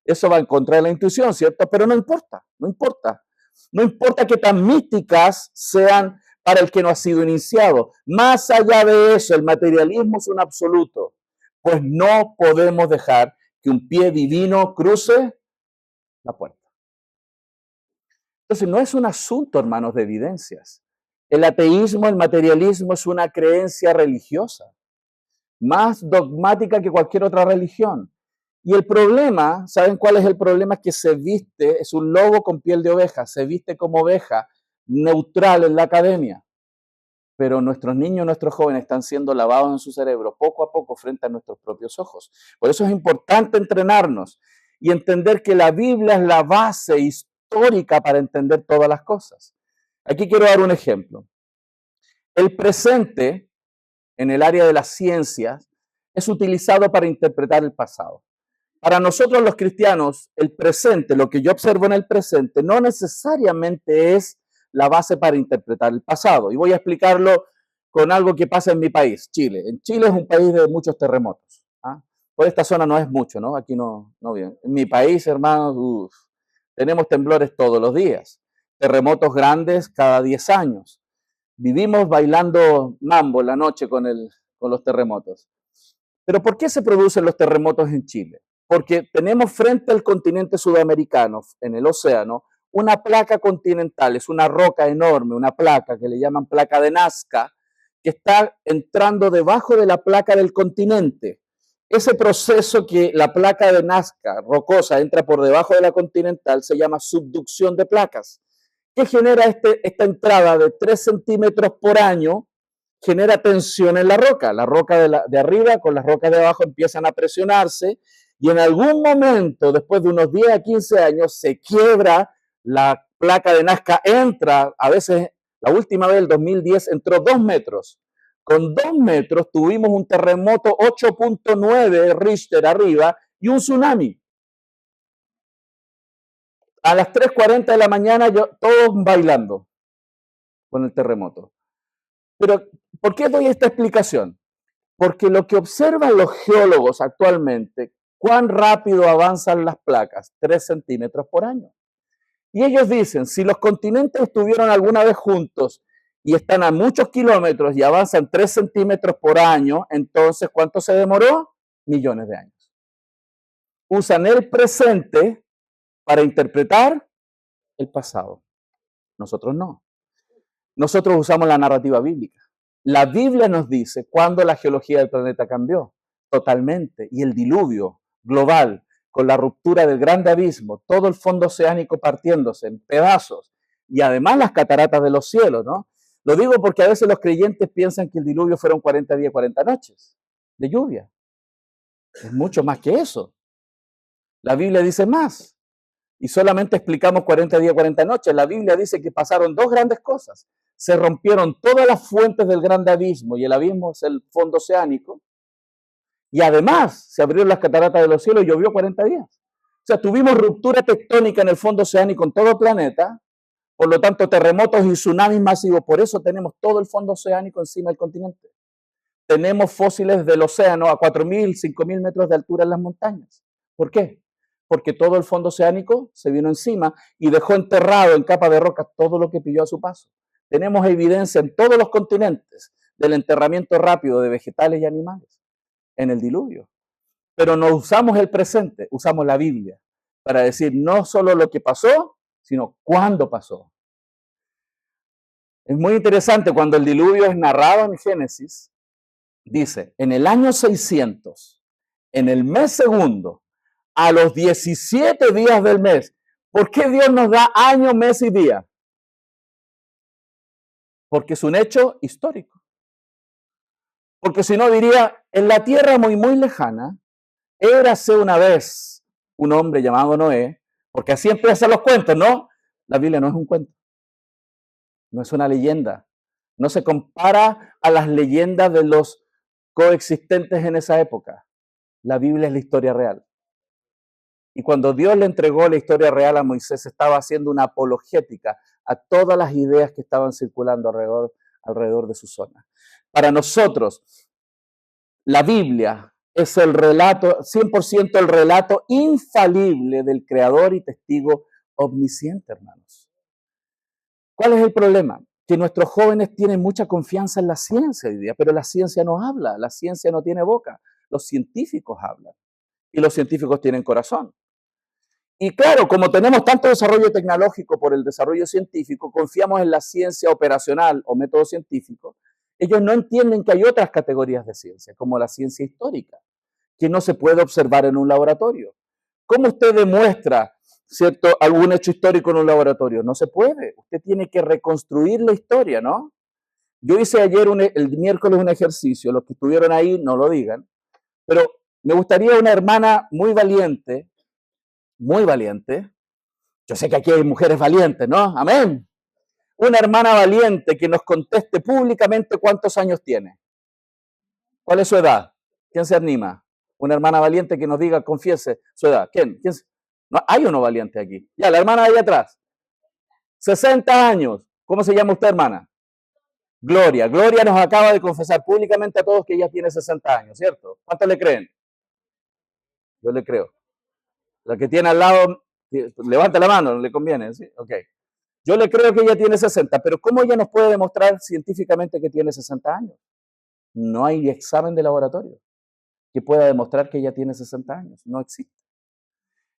Eso va en contra de la intuición, ¿cierto? Pero no importa, no importa. No importa que tan místicas sean para el que no ha sido iniciado. Más allá de eso, el materialismo es un absoluto. Pues no podemos dejar que un pie divino cruce la puerta. Entonces, no es un asunto, hermanos, de evidencias. El ateísmo, el materialismo es una creencia religiosa, más dogmática que cualquier otra religión. Y el problema, ¿saben cuál es el problema? Es que se viste, es un lobo con piel de oveja, se viste como oveja, neutral en la academia. pero nuestros niños, nuestros jóvenes están siendo lavados en su cerebro poco a poco frente a nuestros propios ojos. Por eso es importante entrenarnos y entender que la Biblia es la base histórica para entender todas las cosas. Aquí quiero dar un ejemplo. El presente, en el área de las ciencias, es utilizado para interpretar el pasado. Para nosotros los cristianos, el presente, lo que yo observo en el presente, no necesariamente es la base para interpretar el pasado. Y voy a explicarlo con algo que pasa en mi país, Chile. En Chile es un país de muchos terremotos. ¿Ah? Por esta zona no es mucho, ¿no? Aquí no bien. En mi país, hermanos, tenemos temblores todos los días. Terremotos grandes cada 10 años. Vivimos bailando mambo la noche con los terremotos. Pero ¿por qué se producen los terremotos en Chile? Porque tenemos frente al continente sudamericano, en el océano, una placa continental, es una roca enorme, una placa que le llaman placa de Nazca, que está entrando debajo de la placa del continente. Ese proceso que la placa de Nazca, rocosa, entra por debajo de la continental, se llama subducción de placas. ¿Qué genera esta entrada de 3 centímetros por año? Genera tensión en la roca. La roca de arriba con las rocas de abajo empiezan a presionarse y en algún momento, después de unos 10 a 15 años, se quiebra la placa de Nazca, entra, a veces, la última vez, el 2010, entró 2 metros. Con 2 metros tuvimos un terremoto 8.9 Richter arriba y un tsunami. A las 3:40 de la mañana, todos bailando con el terremoto. Pero, ¿por qué doy esta explicación? Porque lo que observan los geólogos actualmente, cuán rápido avanzan las placas, 3 centímetros por año. Y ellos dicen, si los continentes estuvieron alguna vez juntos y están a muchos kilómetros y avanzan 3 centímetros por año, entonces, ¿cuánto se demoró? Millones de años. Usan el presente para interpretar el pasado. Nosotros no. Nosotros usamos la narrativa bíblica. La Biblia nos dice cuándo la geología del planeta cambió totalmente y el diluvio global con la ruptura del grande abismo, todo el fondo oceánico partiéndose en pedazos y además las cataratas de los cielos, ¿no? Lo digo porque a veces los creyentes piensan que el diluvio fueron 40 días, 40 noches de lluvia. Es mucho más que eso. La Biblia dice más. Y solamente explicamos 40 días, 40 noches. La Biblia dice que pasaron 2 grandes cosas. Se rompieron todas las fuentes del grande abismo, y el abismo es el fondo oceánico. Y además se abrieron las cataratas de los cielos y llovió 40 días. O sea, tuvimos ruptura tectónica en el fondo oceánico en todo el planeta, por lo tanto terremotos y tsunamis masivos. Por eso tenemos todo el fondo oceánico encima del continente. Tenemos fósiles del océano a 4.000, 5.000 metros de altura en las montañas. ¿Por qué? Porque todo el fondo oceánico se vino encima y dejó enterrado en capa de roca todo lo que pilló a su paso. Tenemos evidencia en todos los continentes del enterramiento rápido de vegetales y animales en el diluvio. Pero no usamos el presente, usamos la Biblia para decir no solo lo que pasó, sino cuándo pasó. Es muy interesante cuando el diluvio es narrado en Génesis, dice, en el año 600, en el mes segundo, a los 17 días del mes. ¿Por qué Dios nos da año, mes y día? Porque es un hecho histórico. Porque si no diría, en la tierra muy, muy lejana, érase una vez un hombre llamado Noé, porque así empiezan los cuentos, ¿no? La Biblia no es un cuento, no es una leyenda, no se compara a las leyendas de los coexistentes en esa época. La Biblia es la historia real. Y cuando Dios le entregó la historia real a Moisés, estaba haciendo una apologética a todas las ideas que estaban circulando alrededor de su zona. Para nosotros, la Biblia es el relato, 100% el relato infalible del creador y testigo omnisciente, hermanos. ¿Cuál es el problema? Que nuestros jóvenes tienen mucha confianza en la ciencia hoy día, pero la ciencia no habla, la ciencia no tiene boca, los científicos hablan y los científicos tienen corazón. Y claro, como tenemos tanto desarrollo tecnológico por el desarrollo científico, confiamos en la ciencia operacional o método científico. Ellos no entienden que hay otras categorías de ciencia, como la ciencia histórica, que no se puede observar en un laboratorio. ¿Cómo usted demuestra, cierto, algún hecho histórico en un laboratorio? No se puede. Usted tiene que reconstruir la historia, ¿no? Yo hice ayer, el miércoles, un ejercicio, los que estuvieron ahí no lo digan, pero me gustaría una hermana muy valiente. Yo sé que aquí hay mujeres valientes, ¿no? Amén. Una hermana valiente que nos conteste públicamente cuántos años tiene. ¿Cuál es su edad? ¿Quién se anima? Una hermana valiente que nos diga, confiese su edad. ¿Quién? No, hay uno valiente aquí. Ya, la hermana de ahí atrás. 60 años. ¿Cómo se llama usted, hermana? Gloria. Gloria nos acaba de confesar públicamente a todos que ella tiene 60 años, ¿cierto? ¿Cuántos le creen? Yo le creo. La que tiene al lado, levanta la mano, no le conviene, ¿sí? Ok. Yo le creo que ella tiene 60, pero ¿cómo ella nos puede demostrar científicamente que tiene 60 años? No hay examen de laboratorio que pueda demostrar que ella tiene 60 años. No existe.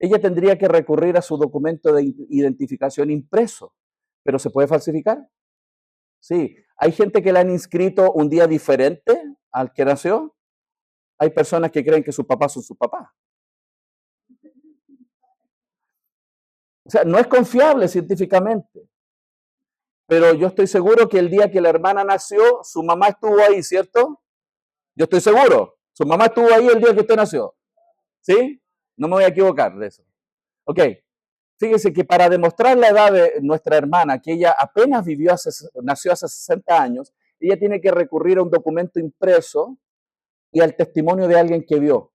Ella tendría que recurrir a su documento de identificación impreso, pero ¿se puede falsificar? Sí. Hay gente que la han inscrito un día diferente al que nació. Hay personas que creen que sus papás son sus papás. O sea, no es confiable científicamente. Pero yo estoy seguro que el día que la hermana nació, su mamá estuvo ahí, ¿cierto? Yo estoy seguro. Su mamá estuvo ahí el día que usted nació. ¿Sí? No me voy a equivocar de eso. Ok. Fíjese que para demostrar la edad de nuestra hermana, que ella apenas nació hace 60 años, ella tiene que recurrir a un documento impreso y al testimonio de alguien que vio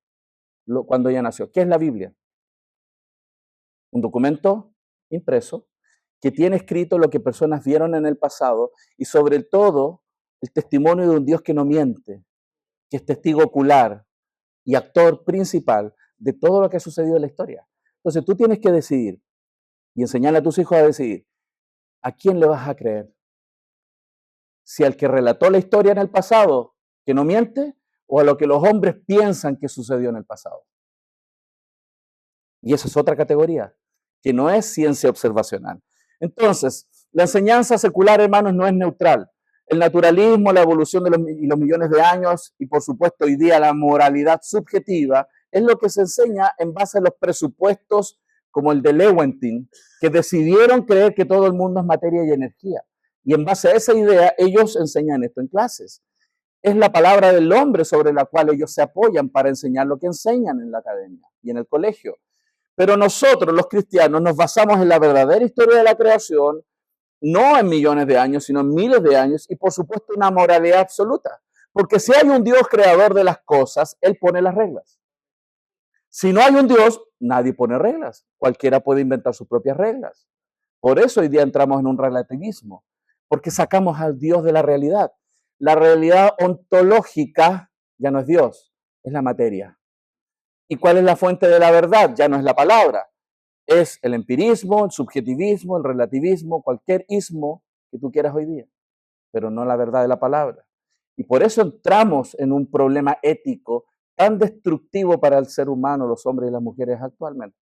cuando ella nació. ¿Qué es la Biblia? Un documento impreso que tiene escrito lo que personas vieron en el pasado y sobre todo el testimonio de un Dios que no miente, que es testigo ocular y actor principal de todo lo que ha sucedido en la historia. Entonces tú tienes que decidir y enseñarle a tus hijos a decidir a quién le vas a creer. Si al que relató la historia en el pasado, que no miente, o a lo que los hombres piensan que sucedió en el pasado. Y esa es otra categoría, que no es ciencia observacional. Entonces, la enseñanza secular, hermanos, no es neutral. El naturalismo, la evolución de los millones de años y, por supuesto, hoy día la moralidad subjetiva es lo que se enseña en base a los presupuestos como el de Lewontin, que decidieron creer que todo el mundo es materia y energía. Y en base a esa idea, ellos enseñan esto en clases. Es la palabra del hombre sobre la cual ellos se apoyan para enseñar lo que enseñan en la academia y en el colegio. Pero nosotros, los cristianos, nos basamos en la verdadera historia de la creación, no en millones de años, sino en miles de años, y por supuesto una moralidad absoluta. Porque si hay un Dios creador de las cosas, Él pone las reglas. Si no hay un Dios, nadie pone reglas. Cualquiera puede inventar sus propias reglas. Por eso hoy día entramos en un relativismo, porque sacamos al Dios de la realidad. La realidad ontológica ya no es Dios, es la materia. ¿Y cuál es la fuente de la verdad? Ya no es la palabra, es el empirismo, el subjetivismo, el relativismo, cualquier ismo que tú quieras hoy día, pero no la verdad de la palabra. Y por eso entramos en un problema ético tan destructivo para el ser humano, los hombres y las mujeres actualmente.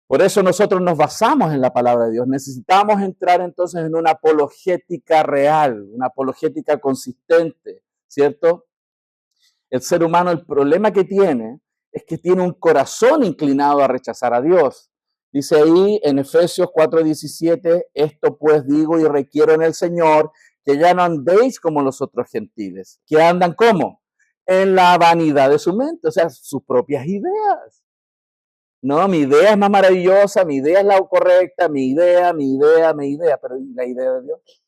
Por eso nosotros nos basamos en la palabra de Dios. Necesitamos entrar entonces en una apologética real, una apologética consistente, ¿cierto? El ser humano, el problema que tiene es que tiene un corazón inclinado a rechazar a Dios. Dice ahí en Efesios 4:17, esto pues digo y requiero en el Señor, que ya no andéis como los otros gentiles, que andan ¿cómo? En la vanidad de su mente, o sea, sus propias ideas. No, mi idea es más maravillosa, mi idea es la correcta, mi idea, pero ¿y la idea de Dios?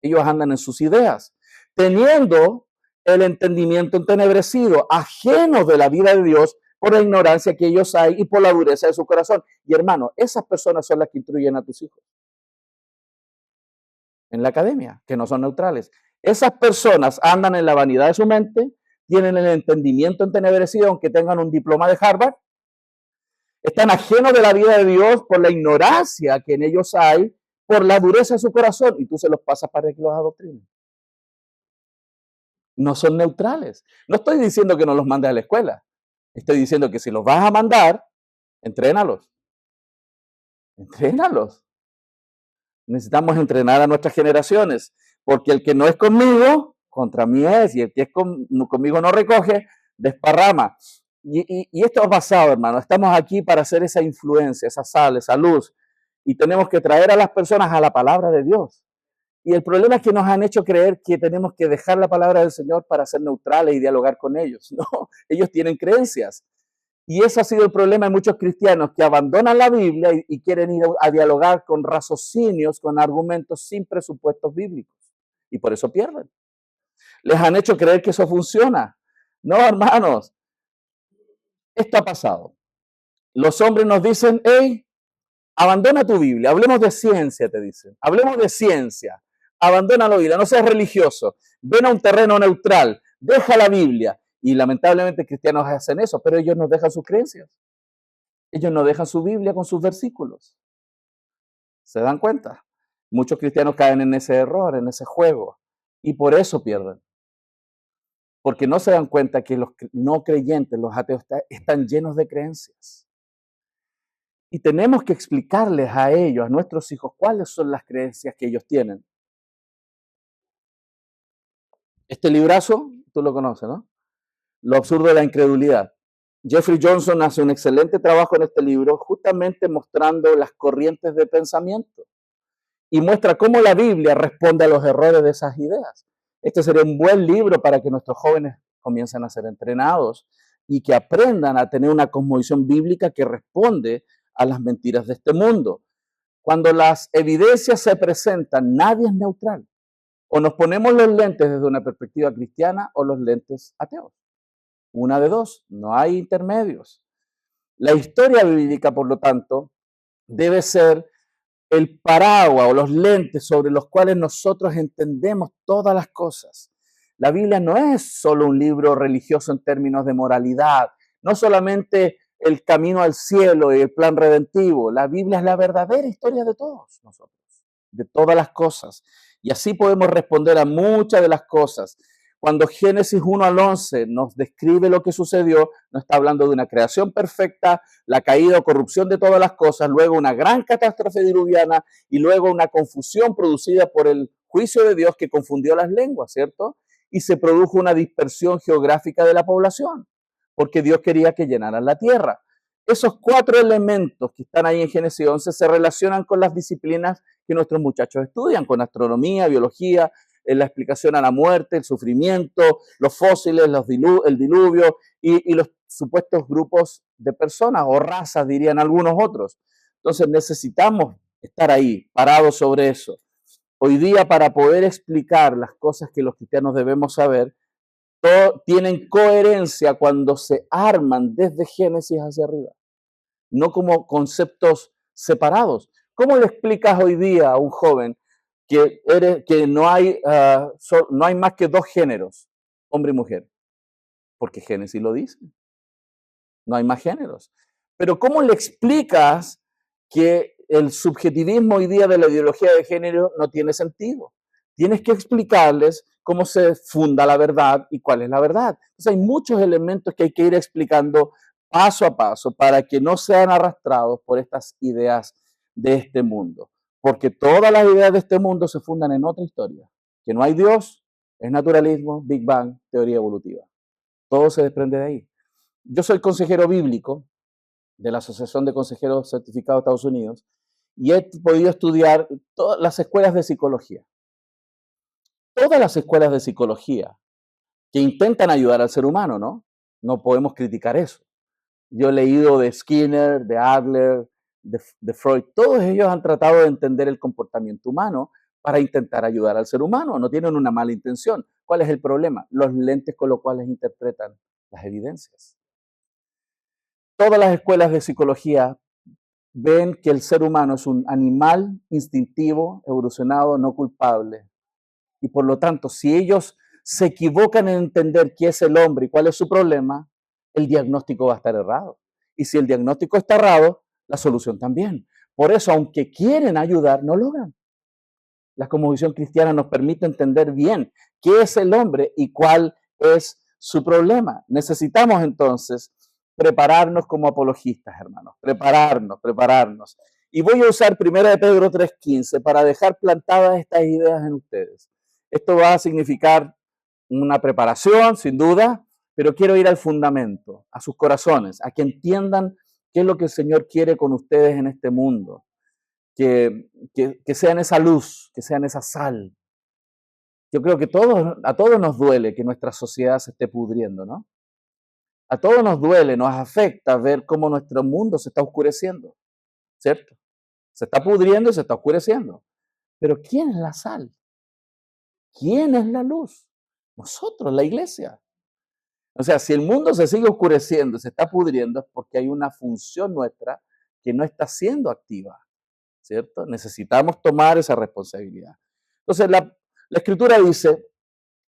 Ellos andan en sus ideas, teniendo el entendimiento entenebrecido, ajenos de la vida de Dios por la ignorancia que ellos hay y por la dureza de su corazón. Y hermano, esas personas son las que instruyen a tus hijos en la academia, que no son neutrales. Esas personas andan en la vanidad de su mente, tienen el entendimiento entenebrecido, aunque tengan un diploma de Harvard, están ajenos de la vida de Dios por la ignorancia que en ellos hay, por la dureza de su corazón, y tú se los pasas para que los adoctrinen. No son neutrales. No estoy diciendo que no los mandes a la escuela. Estoy diciendo que si los vas a mandar, entrénalos. Entrénalos. Necesitamos entrenar a nuestras generaciones, porque el que no es conmigo, contra mí es, y el que es conmigo no recoge, desparrama. Y esto es basado, hermano. Estamos aquí para hacer esa influencia, esa sal, esa luz, y tenemos que traer a las personas a la palabra de Dios. Y el problema es que nos han hecho creer que tenemos que dejar la palabra del Señor para ser neutrales y dialogar con ellos. No, ellos tienen creencias. Y ese ha sido el problema de muchos cristianos que abandonan la Biblia y quieren ir a dialogar con raciocinios, con argumentos sin presupuestos bíblicos. Y por eso pierden. Les han hecho creer que eso funciona. No, hermanos, esto ha pasado. Los hombres nos dicen, hey, abandona tu Biblia, hablemos de ciencia, te dicen. Hablemos de ciencia. Abandona la Biblia, no seas religioso. Ven a un terreno neutral, deja la Biblia. Y lamentablemente cristianos hacen eso, pero ellos nos dejan sus creencias. Ellos no dejan su Biblia con sus versículos. ¿Se dan cuenta? Muchos cristianos caen en ese error, en ese juego, y por eso pierden. Porque no se dan cuenta que los no creyentes, los ateos, están llenos de creencias. Y tenemos que explicarles a ellos, a nuestros hijos, cuáles son las creencias que ellos tienen. Este librazo, tú lo conoces, ¿no? Lo absurdo de la incredulidad. Jeffrey Johnson hace un excelente trabajo en este libro, justamente mostrando las corrientes de pensamiento y muestra cómo la Biblia responde a los errores de esas ideas. Este sería un buen libro para que nuestros jóvenes comiencen a ser entrenados y que aprendan a tener una cosmovisión bíblica que responde a las mentiras de este mundo. Cuando las evidencias se presentan, nadie es neutral. O nos ponemos los lentes desde una perspectiva cristiana o los lentes ateos. Una de dos, no hay intermedios. La historia bíblica, por lo tanto, debe ser el paraguas o los lentes sobre los cuales nosotros entendemos todas las cosas. La Biblia no es solo un libro religioso en términos de moralidad, no solamente el camino al cielo y el plan redentivo. La Biblia es la verdadera historia de todos nosotros, de todas las cosas. Y así podemos responder a muchas de las cosas. Cuando Génesis 1 al 11 nos describe lo que sucedió, nos está hablando de una creación perfecta, la caída o corrupción de todas las cosas, luego una gran catástrofe diluviana y luego una confusión producida por el juicio de Dios que confundió las lenguas, ¿cierto? Y se produjo una dispersión geográfica de la población, porque Dios quería que llenaran la tierra. Esos 4 elementos que están ahí en Génesis 11 se relacionan con las disciplinas que nuestros muchachos estudian, con astronomía, biología, la explicación a la muerte, el sufrimiento, los fósiles, el diluvio y los supuestos grupos de personas o razas, dirían algunos otros. Entonces necesitamos estar ahí, parados sobre eso. Hoy día, para poder explicar las cosas que los cristianos debemos saber, tienen coherencia cuando se arman desde Génesis hacia arriba, no como conceptos separados. ¿Cómo le explicas hoy día a un joven que no hay más que 2 géneros, hombre y mujer? Porque Génesis lo dice. No hay más géneros. Pero ¿cómo le explicas que el subjetivismo hoy día de la ideología de género no tiene sentido? Tienes que explicarles cómo se funda la verdad y cuál es la verdad. Entonces hay muchos elementos que hay que ir explicando paso a paso para que no sean arrastrados por estas ideas de este mundo. Porque todas las ideas de este mundo se fundan en otra historia. Que no hay Dios, es naturalismo, Big Bang, teoría evolutiva. Todo se desprende de ahí. Yo soy consejero bíblico de la Asociación de Consejeros Certificados de Estados Unidos y he podido estudiar todas las escuelas de psicología. Todas las escuelas de psicología que intentan ayudar al ser humano, ¿no? No podemos criticar eso. Yo he leído de Skinner, de Adler, de Freud. Todos ellos han tratado de entender el comportamiento humano para intentar ayudar al ser humano. No tienen una mala intención. ¿Cuál es el problema? Los lentes con los cuales interpretan las evidencias. Todas las escuelas de psicología ven que el ser humano es un animal instintivo, evolucionado, no culpable. Y por lo tanto, si ellos se equivocan en entender qué es el hombre y cuál es su problema, el diagnóstico va a estar errado. Y si el diagnóstico está errado, la solución también. Por eso, aunque quieren ayudar, no logran. La cosmovisión cristiana nos permite entender bien qué es el hombre y cuál es su problema. Necesitamos entonces prepararnos como apologistas, hermanos. Prepararnos. Y voy a usar 1 de Pedro 3:15 para dejar plantadas estas ideas en ustedes. Esto va a significar una preparación, sin duda, pero quiero ir al fundamento, a sus corazones, a que entiendan qué es lo que el Señor quiere con ustedes en este mundo. que sean esa luz, que sean esa sal. Yo creo que a todos nos duele que nuestra sociedad se esté pudriendo, ¿no? A todos nos duele, nos afecta ver cómo nuestro mundo se está oscureciendo, ¿cierto? Se está pudriendo y se está oscureciendo. Pero ¿quién es la sal? ¿Quién es la luz? Nosotros, la iglesia. O sea, si el mundo se sigue oscureciendo, se está pudriendo, es porque hay una función nuestra que no está siendo activa, ¿cierto? Necesitamos tomar esa responsabilidad. Entonces, la escritura dice,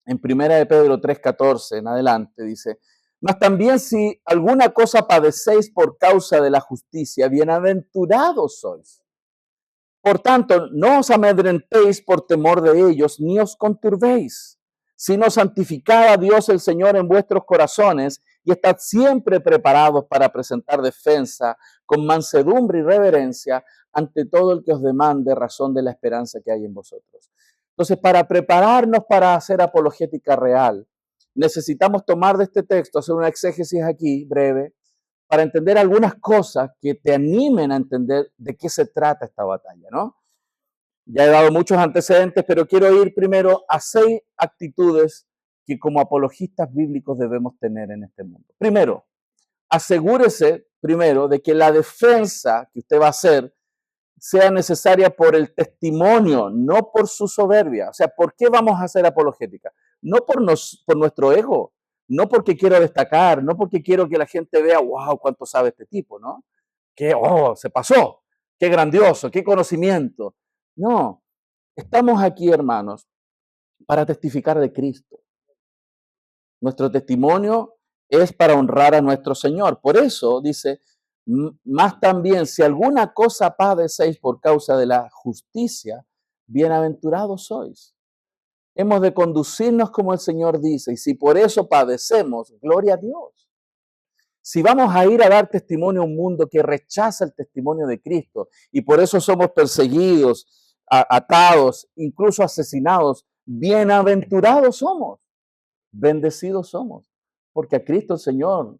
en 1 de Pedro 3:14 en adelante, dice, mas también si alguna cosa padecéis por causa de la justicia, bienaventurados sois. Por tanto, no os amedrentéis por temor de ellos, ni os conturbéis, sino santificad a Dios el Señor en vuestros corazones y estad siempre preparados para presentar defensa con mansedumbre y reverencia ante todo el que os demande razón de la esperanza que hay en vosotros. Entonces, para prepararnos para hacer apologética real, necesitamos tomar de este texto, hacer una exégesis aquí breve, para entender algunas cosas que te animen a entender de qué se trata esta batalla, ¿no? Ya he dado muchos antecedentes, pero quiero ir primero a 6 actitudes que como apologistas bíblicos debemos tener en este mundo. Primero, asegúrese primero de que la defensa que usted va a hacer sea necesaria por el testimonio, no por su soberbia. O sea, ¿por qué vamos a hacer apologética? No por nuestro ego, no porque quiero destacar, no porque quiero que la gente vea, wow, cuánto sabe este tipo, ¿no? Que, oh, se pasó, qué grandioso, qué conocimiento. No, estamos aquí, hermanos, para testificar de Cristo. Nuestro testimonio es para honrar a nuestro Señor. Por eso dice, más también, si alguna cosa padecéis por causa de la justicia, bienaventurados sois. Hemos de conducirnos como el Señor dice, y si por eso padecemos, gloria a Dios. Si vamos a ir a dar testimonio a un mundo que rechaza el testimonio de Cristo, y por eso somos perseguidos, atados, incluso asesinados, bienaventurados somos, bendecidos somos, porque a Cristo el Señor,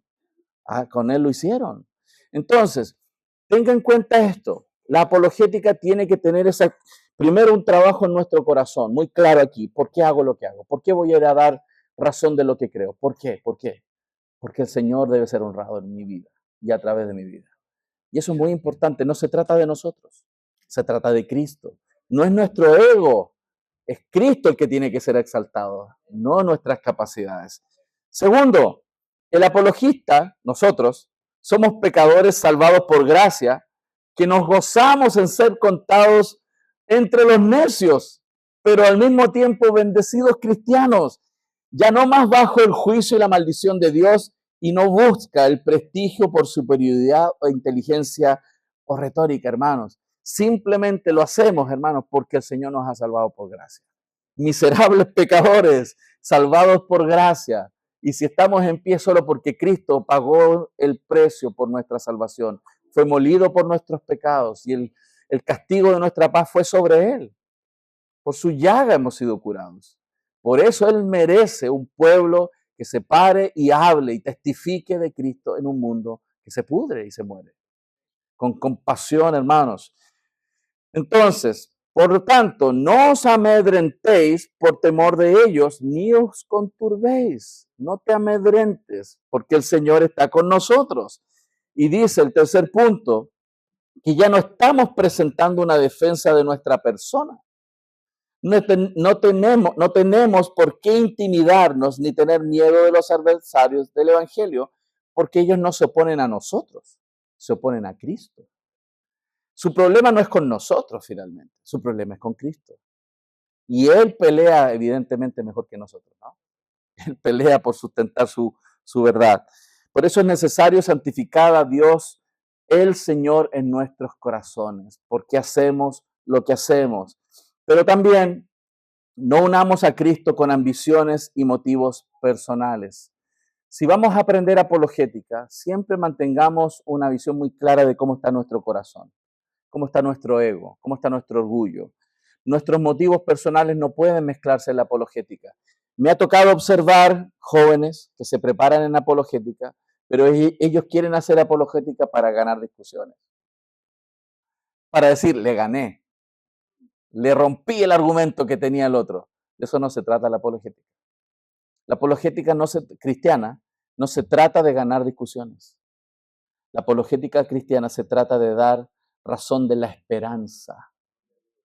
con Él lo hicieron. Entonces, tenga en cuenta esto. La apologética tiene que tener primero un trabajo en nuestro corazón, muy claro aquí. ¿Por qué hago lo que hago? ¿Por qué voy a ir a dar razón de lo que creo? ¿Por qué? ¿Por qué? Porque el Señor debe ser honrado en mi vida y a través de mi vida. Y eso es muy importante. No se trata de nosotros, se trata de Cristo. No es nuestro ego, es Cristo el que tiene que ser exaltado, no nuestras capacidades. Segundo, el apologista, nosotros, somos pecadores salvados por gracia, que nos gozamos en ser contados entre los necios, pero al mismo tiempo bendecidos cristianos, ya no más bajo el juicio y la maldición de Dios, y no busca el prestigio por superioridad o inteligencia o retórica, hermanos. Simplemente lo hacemos, hermanos, porque el Señor nos ha salvado por gracia. Miserables pecadores, salvados por gracia. Y si estamos en pie solo porque Cristo pagó el precio por nuestra salvación, fue molido por nuestros pecados y el castigo de nuestra paz fue sobre Él. Por su llaga hemos sido curados. Por eso Él merece un pueblo que se pare y hable y testifique de Cristo en un mundo que se pudre y se muere. Con compasión, hermanos. Entonces, por lo tanto, no os amedrentéis por temor de ellos, ni os conturbéis. No te amedrentes, porque el Señor está con nosotros. Y dice el tercer punto, que ya no estamos presentando una defensa de nuestra persona. No tenemos por qué intimidarnos ni tener miedo de los adversarios del Evangelio, porque ellos no se oponen a nosotros, se oponen a Cristo. Su problema no es con nosotros finalmente, su problema es con Cristo. Y Él pelea evidentemente mejor que nosotros, ¿no? Él pelea por sustentar su verdad. Por eso es necesario santificar a Dios, el Señor, en nuestros corazones, porque hacemos lo que hacemos. Pero también no unamos a Cristo con ambiciones y motivos personales. Si vamos a aprender apologética, siempre mantengamos una visión muy clara de cómo está nuestro corazón, cómo está nuestro ego, cómo está nuestro orgullo. Nuestros motivos personales no pueden mezclarse en la apologética. Me ha tocado observar jóvenes que se preparan en apologética, pero ellos quieren hacer apologética para ganar discusiones. para decir, le gané, le rompí el argumento que tenía el otro. De eso no se trata la apologética. La apologética cristiana no se trata de ganar discusiones. La apologética cristiana se trata de dar razón de la esperanza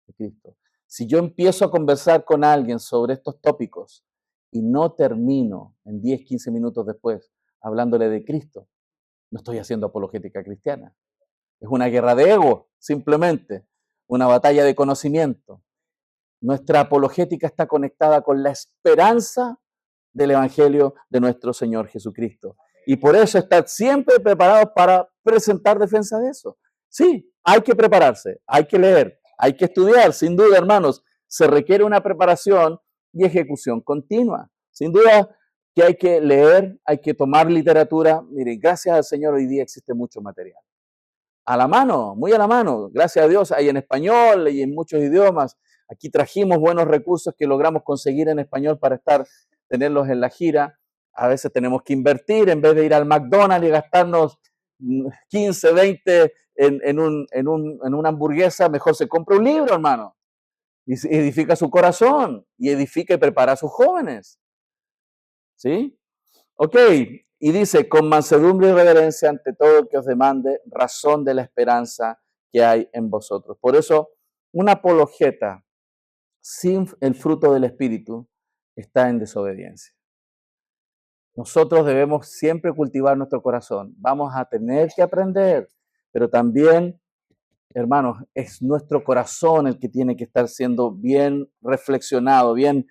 de Cristo. Si yo empiezo a conversar con alguien sobre estos tópicos y no termino en 10, 15 minutos después hablándole de Cristo, no estoy haciendo apologética cristiana. Es una guerra de ego, simplemente, una batalla de conocimiento. Nuestra apologética está conectada con la esperanza del Evangelio de nuestro Señor Jesucristo. Y por eso estar siempre preparados para presentar defensa de eso. Sí, hay que prepararse, hay que leer, hay que estudiar, sin duda, hermanos. Se requiere una preparación y ejecución continua. Sin duda que hay que leer, hay que tomar literatura. Miren, gracias al Señor hoy día existe mucho material. A la mano, muy a la mano. Gracias a Dios hay en español y en muchos idiomas. Aquí trajimos buenos recursos que logramos conseguir en español para tenerlos en la gira. A veces tenemos que invertir en vez de ir al McDonald's y gastarnos 15, 20 en una hamburguesa, mejor se compra un libro, hermano. Y edifica su corazón y edifica y prepara a sus jóvenes. ¿Sí? Ok, y dice, con mansedumbre y reverencia ante todo el que os demande razón de la esperanza que hay en vosotros. Por eso, una apologeta sin el fruto del Espíritu está en desobediencia. Nosotros debemos siempre cultivar nuestro corazón. Vamos a tener que aprender, pero también, hermanos, es nuestro corazón el que tiene que estar siendo bien reflexionado, bien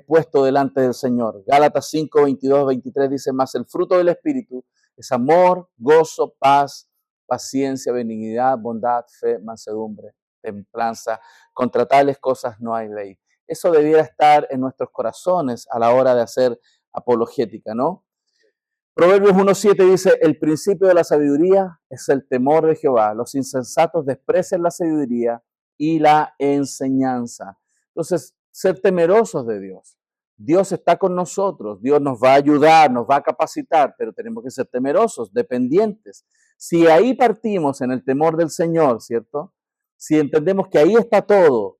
puesto delante del Señor. Gálatas 5, 22, 23 dice, más el fruto del Espíritu es amor, gozo, paz, paciencia, benignidad, bondad, fe, mansedumbre, templanza. Contra tales cosas no hay ley. Eso debiera estar en nuestros corazones a la hora de hacer apologética, ¿no? Proverbios 1.7 dice, el principio de la sabiduría es el temor de Jehová. Los insensatos desprecian la sabiduría y la enseñanza. Entonces, ser temerosos de Dios. Dios está con nosotros, Dios nos va a ayudar, nos va a capacitar, pero tenemos que ser temerosos, dependientes. Si ahí partimos en el temor del Señor, ¿cierto? Si entendemos que ahí está todo,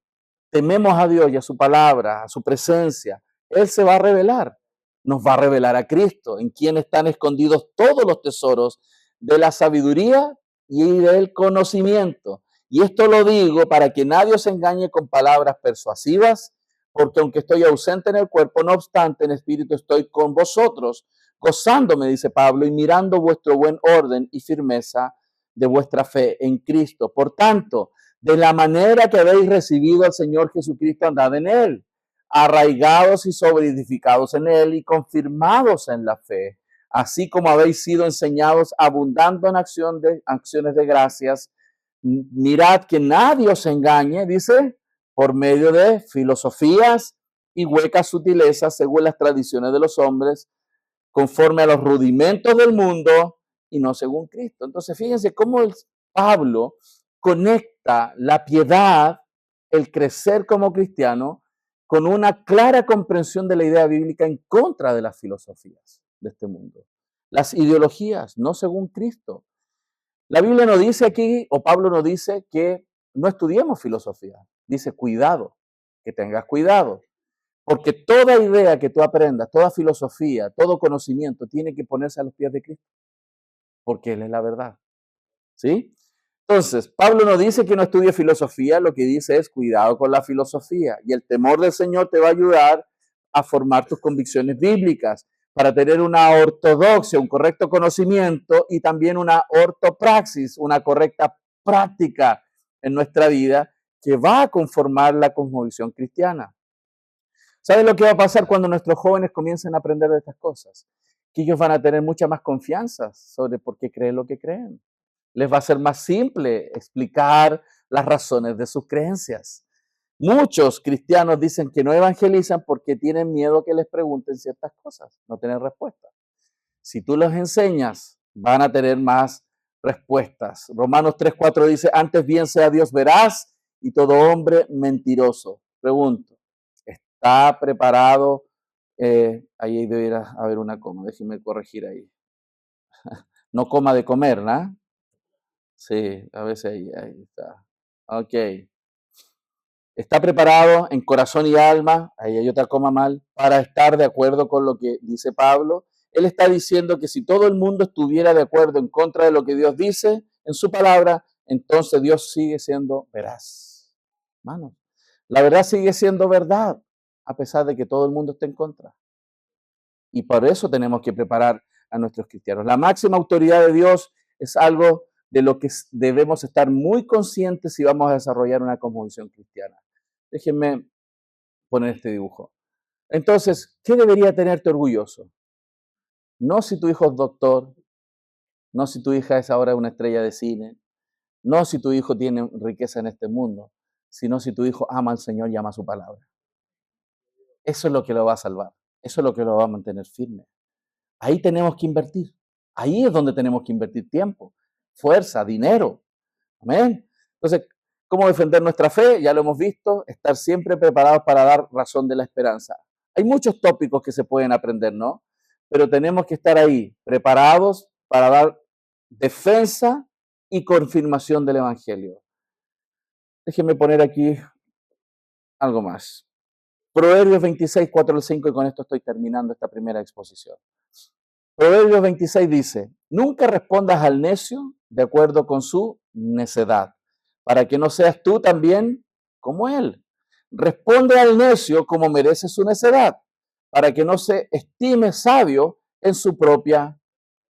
tememos a Dios y a su palabra, a su presencia, Él se va a revelar. Nos va a revelar a Cristo, en quien están escondidos todos los tesoros de la sabiduría y del conocimiento. Y esto lo digo para que nadie os engañe con palabras persuasivas, porque aunque estoy ausente en el cuerpo, no obstante en espíritu estoy con vosotros, gozándome, dice Pablo, y mirando vuestro buen orden y firmeza de vuestra fe en Cristo. Por tanto, de la manera que habéis recibido al Señor Jesucristo, andad en él, arraigados y sobreedificados en él y confirmados en la fe, así como habéis sido enseñados, abundando en acciones de gracias. Mirad que nadie os engañe, dice, por medio de filosofías y huecas sutilezas según las tradiciones de los hombres, conforme a los rudimentos del mundo y no según Cristo. Entonces, fíjense cómo Pablo conecta la piedad, el crecer como cristiano, con una clara comprensión de la idea bíblica en contra de las filosofías de este mundo. Las ideologías, no según Cristo. La Biblia no dice aquí, o Pablo no dice que no estudiemos filosofía. Dice, cuidado, que tengas cuidado. Porque toda idea que tú aprendas, toda filosofía, todo conocimiento, tiene que ponerse a los pies de Cristo. Porque Él es la verdad. ¿Sí? Entonces, Pablo no dice que no estudie filosofía, lo que dice es cuidado con la filosofía. Y el temor del Señor te va a ayudar a formar tus convicciones bíblicas, para tener una ortodoxia, un correcto conocimiento y también una ortopraxis, una correcta práctica en nuestra vida que va a conformar la cosmovisión cristiana. ¿Saben lo que va a pasar cuando nuestros jóvenes comiencen a aprender de estas cosas? Que ellos van a tener mucha más confianza sobre por qué creen lo que creen. Les va a ser más simple explicar las razones de sus creencias. Muchos cristianos dicen que no evangelizan porque tienen miedo que les pregunten ciertas cosas, no tienen respuesta. Si tú los enseñas, van a tener más respuestas. Romanos 3:4 dice, antes bien sea Dios veraz y todo hombre mentiroso. Pregunto, ¿está preparado? Ahí debería haber una coma, déjenme corregir ahí. No coma de comer, ¿no? Sí, a veces ahí está. Ok. Está preparado en corazón y alma, ahí hay otra coma mal, para estar de acuerdo con lo que dice Pablo. Él está diciendo que si todo el mundo estuviera de acuerdo en contra de lo que Dios dice en su palabra, entonces Dios sigue siendo veraz. Hermanos, la verdad sigue siendo verdad, a pesar de que todo el mundo esté en contra. Y por eso tenemos que preparar a nuestros cristianos. La máxima autoridad de Dios es algo de lo que debemos estar muy conscientes si vamos a desarrollar una cosmovisión cristiana. Déjenme poner este dibujo. Entonces, ¿qué debería tenerte orgulloso? No si tu hijo es doctor, no si tu hija es ahora una estrella de cine, no si tu hijo tiene riqueza en este mundo, sino si tu hijo ama al Señor y ama su palabra. Eso es lo que lo va a salvar, eso es lo que lo va a mantener firme. Ahí tenemos que invertir, ahí es donde tenemos que invertir tiempo, fuerza, dinero. Amén. Entonces, ¿cómo defender nuestra fe? Ya lo hemos visto, estar siempre preparados para dar razón de la esperanza. Hay muchos tópicos que se pueden aprender, ¿no? Pero tenemos que estar ahí, preparados para dar defensa y confirmación del Evangelio. Déjenme poner aquí algo más. Proverbios 26, 4 al 5, y con esto estoy terminando esta primera exposición. Proverbios 26 dice, nunca respondas al necio de acuerdo con su necedad, para que no seas tú también como él. Responde al necio como merece su necedad, para que no se estime sabio en su propia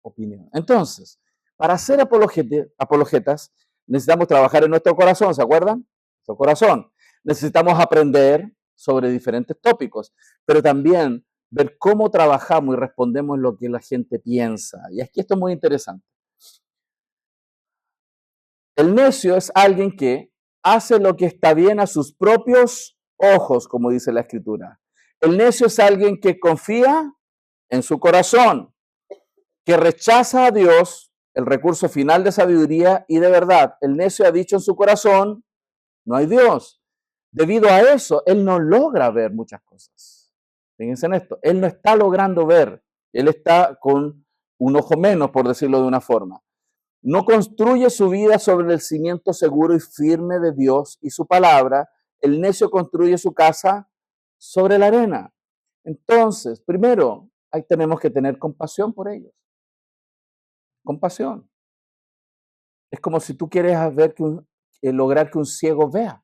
opinión. Entonces, para ser apologetas, necesitamos trabajar en nuestro corazón, ¿se acuerdan? Nuestro corazón. Necesitamos aprender sobre diferentes tópicos, pero también ver cómo trabajamos y respondemos lo que la gente piensa. Y aquí esto es muy interesante. El necio es alguien que hace lo que está bien a sus propios ojos, como dice la escritura. El necio es alguien que confía en su corazón, que rechaza a Dios, el recurso final de sabiduría y de verdad. El necio ha dicho en su corazón, no hay Dios. Debido a eso, él no logra ver muchas cosas. Fíjense en esto, él no está logrando ver, él está con un ojo menos, por decirlo de una forma. No construye su vida sobre el cimiento seguro y firme de Dios y su palabra. El necio construye su casa sobre la arena. Entonces, primero, ahí tenemos que tener compasión por ellos. Compasión. Es como si tú quieres ver lograr que un ciego vea.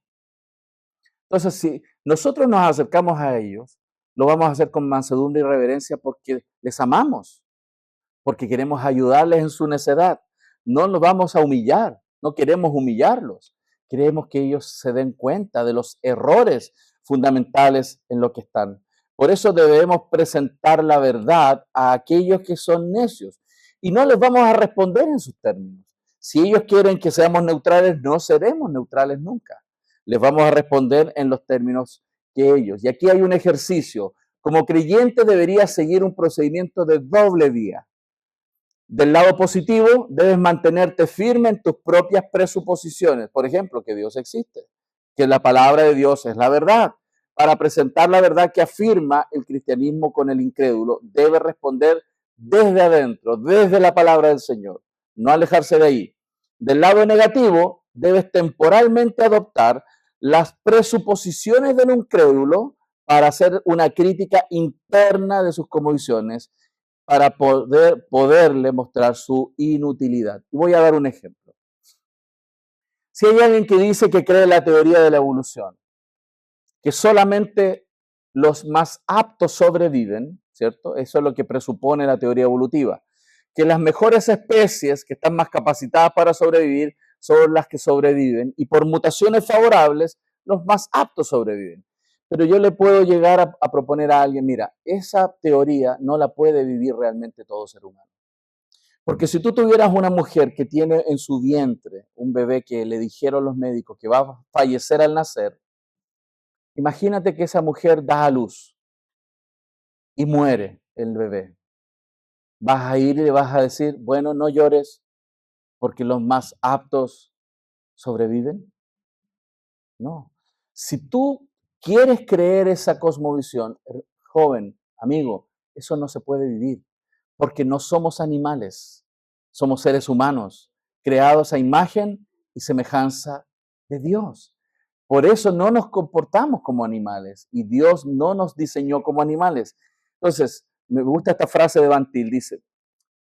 Entonces, si nosotros nos acercamos a ellos, lo vamos a hacer con mansedumbre y reverencia porque les amamos, porque queremos ayudarles en su necedad. No los vamos a humillar, no queremos humillarlos. Queremos que ellos se den cuenta de los errores fundamentales en lo que están. Por eso debemos presentar la verdad a aquellos que son necios y no les vamos a responder en sus términos. Si ellos quieren que seamos neutrales, no seremos neutrales nunca. Les vamos a responder en los términos que ellos. Y aquí hay un ejercicio. Como creyente deberías seguir un procedimiento de doble vía. Del lado positivo, debes mantenerte firme en tus propias presuposiciones. Por ejemplo, que Dios existe, que la palabra de Dios es la verdad. Para presentar la verdad que afirma el cristianismo con el incrédulo, debe responder desde adentro, desde la palabra del Señor, no alejarse de ahí. Del lado negativo, debes temporalmente adoptar las presuposiciones del incrédulo para hacer una crítica interna de sus convicciones para poderle mostrar su inutilidad. Y voy a dar un ejemplo. Si hay alguien que dice que cree en la teoría de la evolución, que solamente los más aptos sobreviven, ¿cierto? Eso es lo que presupone la teoría evolutiva, que las mejores especies que están más capacitadas para sobrevivir son las que sobreviven y por mutaciones favorables los más aptos sobreviven. Pero yo le puedo llegar a proponer a alguien, mira, esa teoría no la puede vivir realmente todo ser humano. Porque si tú tuvieras una mujer que tiene en su vientre un bebé que le dijeron los médicos que va a fallecer al nacer, imagínate que esa mujer da a luz y muere el bebé. ¿Vas a ir y le vas a decir, bueno, no llores porque los más aptos sobreviven? No. Si tú quieres creer esa cosmovisión, joven, amigo, eso no se puede vivir porque no somos animales, somos seres humanos creados a imagen y semejanza de Dios. Por eso no nos comportamos como animales y Dios no nos diseñó como animales. Entonces, me gusta esta frase de Van Til, dice,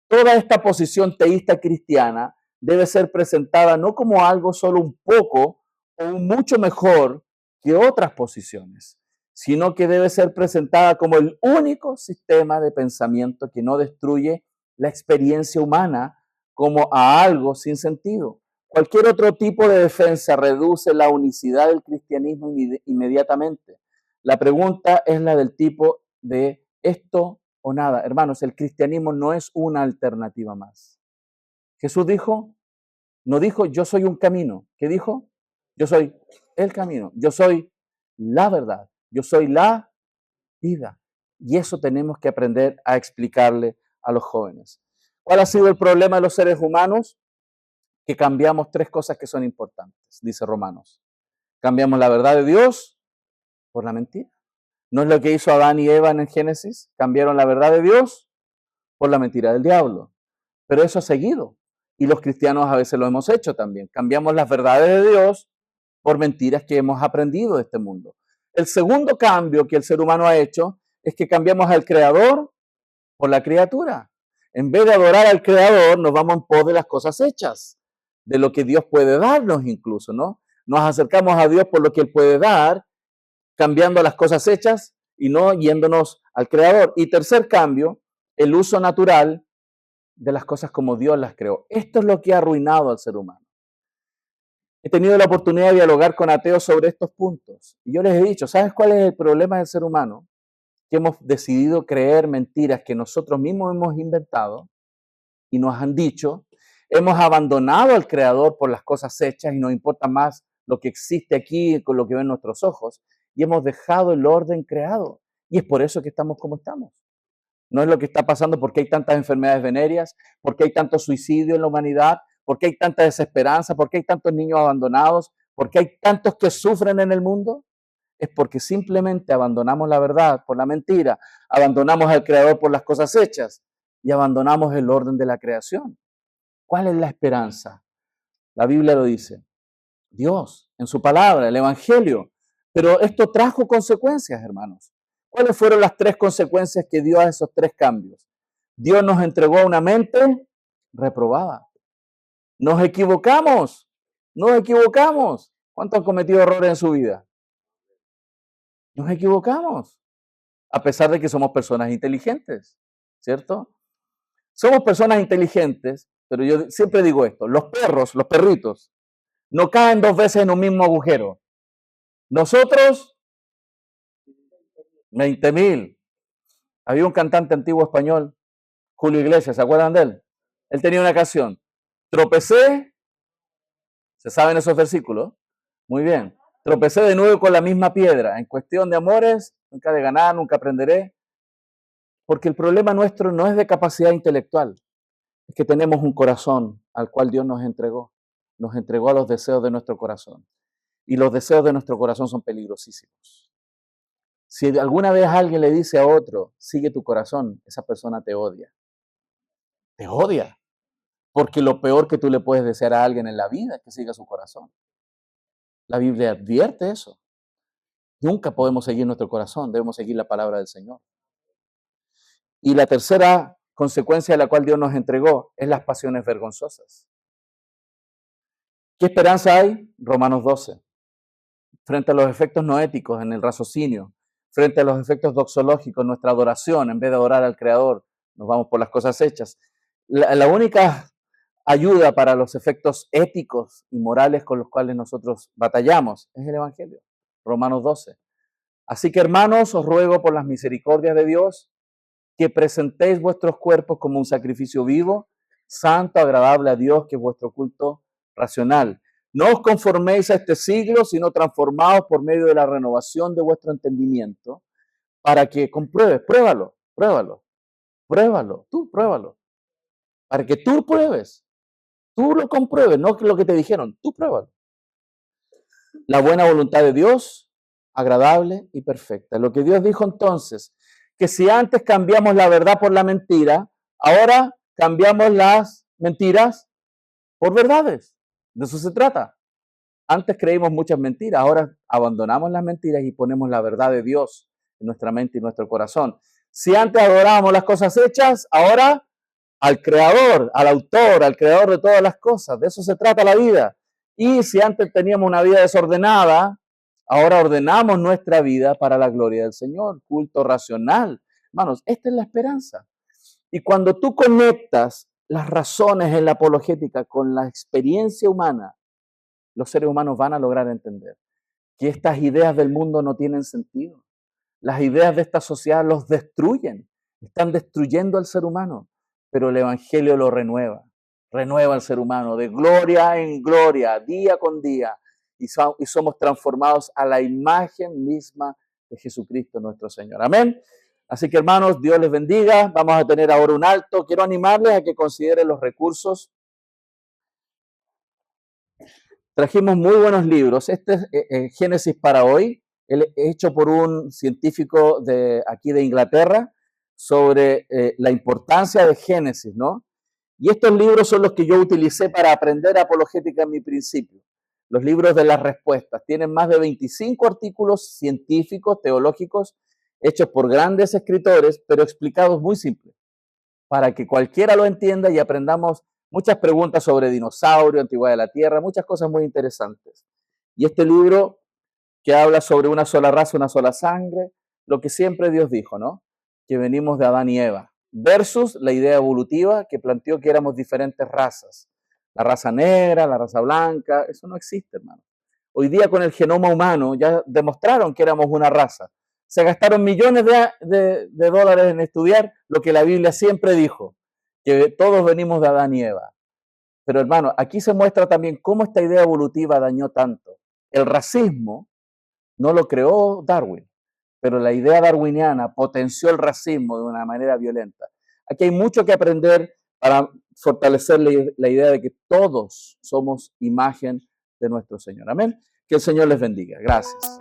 toda esta posición teísta cristiana debe ser presentada no como algo solo un poco o un mucho mejor que otras posiciones, sino que debe ser presentada como el único sistema de pensamiento que no destruye la experiencia humana como a algo sin sentido. Cualquier otro tipo de defensa reduce la unicidad del cristianismo inmediatamente. La pregunta es la del tipo de esto o nada. Hermanos, el cristianismo no es una alternativa más. Jesús dijo, no dijo yo soy un camino. ¿Qué dijo? Yo soy el camino. Yo soy la verdad. Yo soy la vida. Y eso tenemos que aprender a explicarle a los jóvenes. ¿Cuál ha sido el problema de los seres humanos? Que cambiamos tres cosas que son importantes, dice Romanos. Cambiamos la verdad de Dios por la mentira. ¿No es lo que hizo Adán y Eva en el Génesis? Cambiaron la verdad de Dios por la mentira del diablo. Pero eso ha seguido. Y los cristianos a veces lo hemos hecho también. Cambiamos las verdades de Dios por mentiras que hemos aprendido de este mundo. El segundo cambio que el ser humano ha hecho es que cambiamos al Creador por la criatura. En vez de adorar al Creador, nos vamos en pos de las cosas hechas, de lo que Dios puede darnos incluso, ¿no? Nos acercamos a Dios por lo que Él puede dar, cambiando las cosas hechas y no yéndonos al Creador. Y tercer cambio, el uso natural de las cosas como Dios las creó. Esto es lo que ha arruinado al ser humano. He tenido la oportunidad de dialogar con ateos sobre estos puntos. Y yo les he dicho, ¿sabes cuál es el problema del ser humano? Que hemos decidido creer mentiras que nosotros mismos hemos inventado y nos han dicho. Hemos abandonado al Creador por las cosas hechas y nos importa más lo que existe aquí con lo que ven nuestros ojos. Y hemos dejado el orden creado. Y es por eso que estamos como estamos. No es lo que está pasando porque hay tantas enfermedades venéreas, porque hay tanto suicidio en la humanidad, porque hay tanta desesperanza, porque hay tantos niños abandonados, porque hay tantos que sufren en el mundo. Es porque simplemente abandonamos la verdad por la mentira, abandonamos al Creador por las cosas hechas y abandonamos el orden de la creación. ¿Cuál es la esperanza? La Biblia lo dice. Dios, en su palabra, el Evangelio. Pero esto trajo consecuencias, hermanos. ¿Cuáles fueron las tres consecuencias que dio a esos tres cambios? Dios nos entregó una mente reprobada. Nos equivocamos, nos equivocamos. ¿Cuántos han cometido errores en su vida? Nos equivocamos, a pesar de que somos personas inteligentes, ¿cierto? Somos personas inteligentes, pero yo siempre digo esto, los perros, los perritos, no caen dos veces en un mismo agujero. Nosotros, 20.000. Había un cantante antiguo español, Julio Iglesias, ¿se acuerdan de él? Él tenía una canción, tropecé, ¿se saben esos versículos? Muy bien. Tropecé de nuevo con la misma piedra. En cuestión de amores, nunca de ganar, nunca aprenderé. Porque el problema nuestro no es de capacidad intelectual, es que tenemos un corazón al cual Dios nos entregó a los deseos de nuestro corazón. Y los deseos de nuestro corazón son peligrosísimos. Si alguna vez alguien le dice a otro, sigue tu corazón, esa persona te odia. Te odia. Porque lo peor que tú le puedes desear a alguien en la vida es que siga su corazón. La Biblia advierte eso. Nunca podemos seguir nuestro corazón, debemos seguir la palabra del Señor. Y la tercera consecuencia de la cual Dios nos entregó es las pasiones vergonzosas. ¿Qué esperanza hay? Romanos 12. Frente a los efectos noéticos en el raciocinio, frente a los efectos doxológicos en nuestra adoración, en vez de adorar al Creador, nos vamos por las cosas hechas. La única ayuda para los efectos éticos y morales con los cuales nosotros batallamos es el Evangelio. Romanos 12. Así que, hermanos, os ruego por las misericordias de Dios que presentéis vuestros cuerpos como un sacrificio vivo, santo, agradable a Dios, que es vuestro culto racional. No os conforméis a este siglo, sino transformaos por medio de la renovación de vuestro entendimiento, para que compruebes, pruébalo, tú pruébalo, para que tú pruebes, tú lo compruebes, no lo que te dijeron, tú pruébalo. La buena voluntad de Dios, agradable y perfecta. Lo que Dios dijo entonces, que si antes cambiamos la verdad por la mentira, ahora cambiamos las mentiras por verdades. De eso se trata. Antes creímos muchas mentiras, ahora abandonamos las mentiras y ponemos la verdad de Dios en nuestra mente y nuestro corazón. Si antes adorábamos las cosas hechas, ahora al creador, al autor, al creador de todas las cosas. De eso se trata la vida. Y si antes teníamos una vida desordenada, ahora ordenamos nuestra vida para la gloria del Señor, culto racional. Hermanos, esta es la esperanza. Y cuando tú conectas las razones en la apologética con la experiencia humana, los seres humanos van a lograr entender que estas ideas del mundo no tienen sentido. Las ideas de esta sociedad los destruyen, están destruyendo al ser humano, pero el Evangelio lo renueva, renueva al ser humano de gloria en gloria, día con día, y somos transformados a la imagen misma de Jesucristo nuestro Señor. Amén. Así que hermanos, Dios les bendiga. Vamos a tener ahora un alto. Quiero animarles a que consideren los recursos. Trajimos muy buenos libros. Este es Génesis para hoy, hecho por un científico de aquí de Inglaterra sobre la importancia de Génesis, ¿no? Y estos libros son los que yo utilicé para aprender apologética en mi principio. Los libros de las respuestas. Tienen más de 25 artículos científicos, teológicos, hechos por grandes escritores, pero explicados muy simples, para que cualquiera lo entienda y aprendamos muchas preguntas sobre dinosaurios, antigüedad de la Tierra, muchas cosas muy interesantes. Y este libro que habla sobre una sola raza, una sola sangre, lo que siempre Dios dijo, ¿no? Que venimos de Adán y Eva, versus la idea evolutiva que planteó que éramos diferentes razas. La raza negra, la raza blanca, eso no existe, hermano. Hoy día con el genoma humano ya demostraron que éramos una raza. Se gastaron millones de dólares en estudiar lo que la Biblia siempre dijo, que todos venimos de Adán y Eva. Pero hermano, aquí se muestra también cómo esta idea evolutiva dañó tanto. El racismo no lo creó Darwin, pero la idea darwiniana potenció el racismo de una manera violenta. Aquí hay mucho que aprender para fortalecer la idea de que todos somos imagen de nuestro Señor. Amén. Que el Señor les bendiga. Gracias.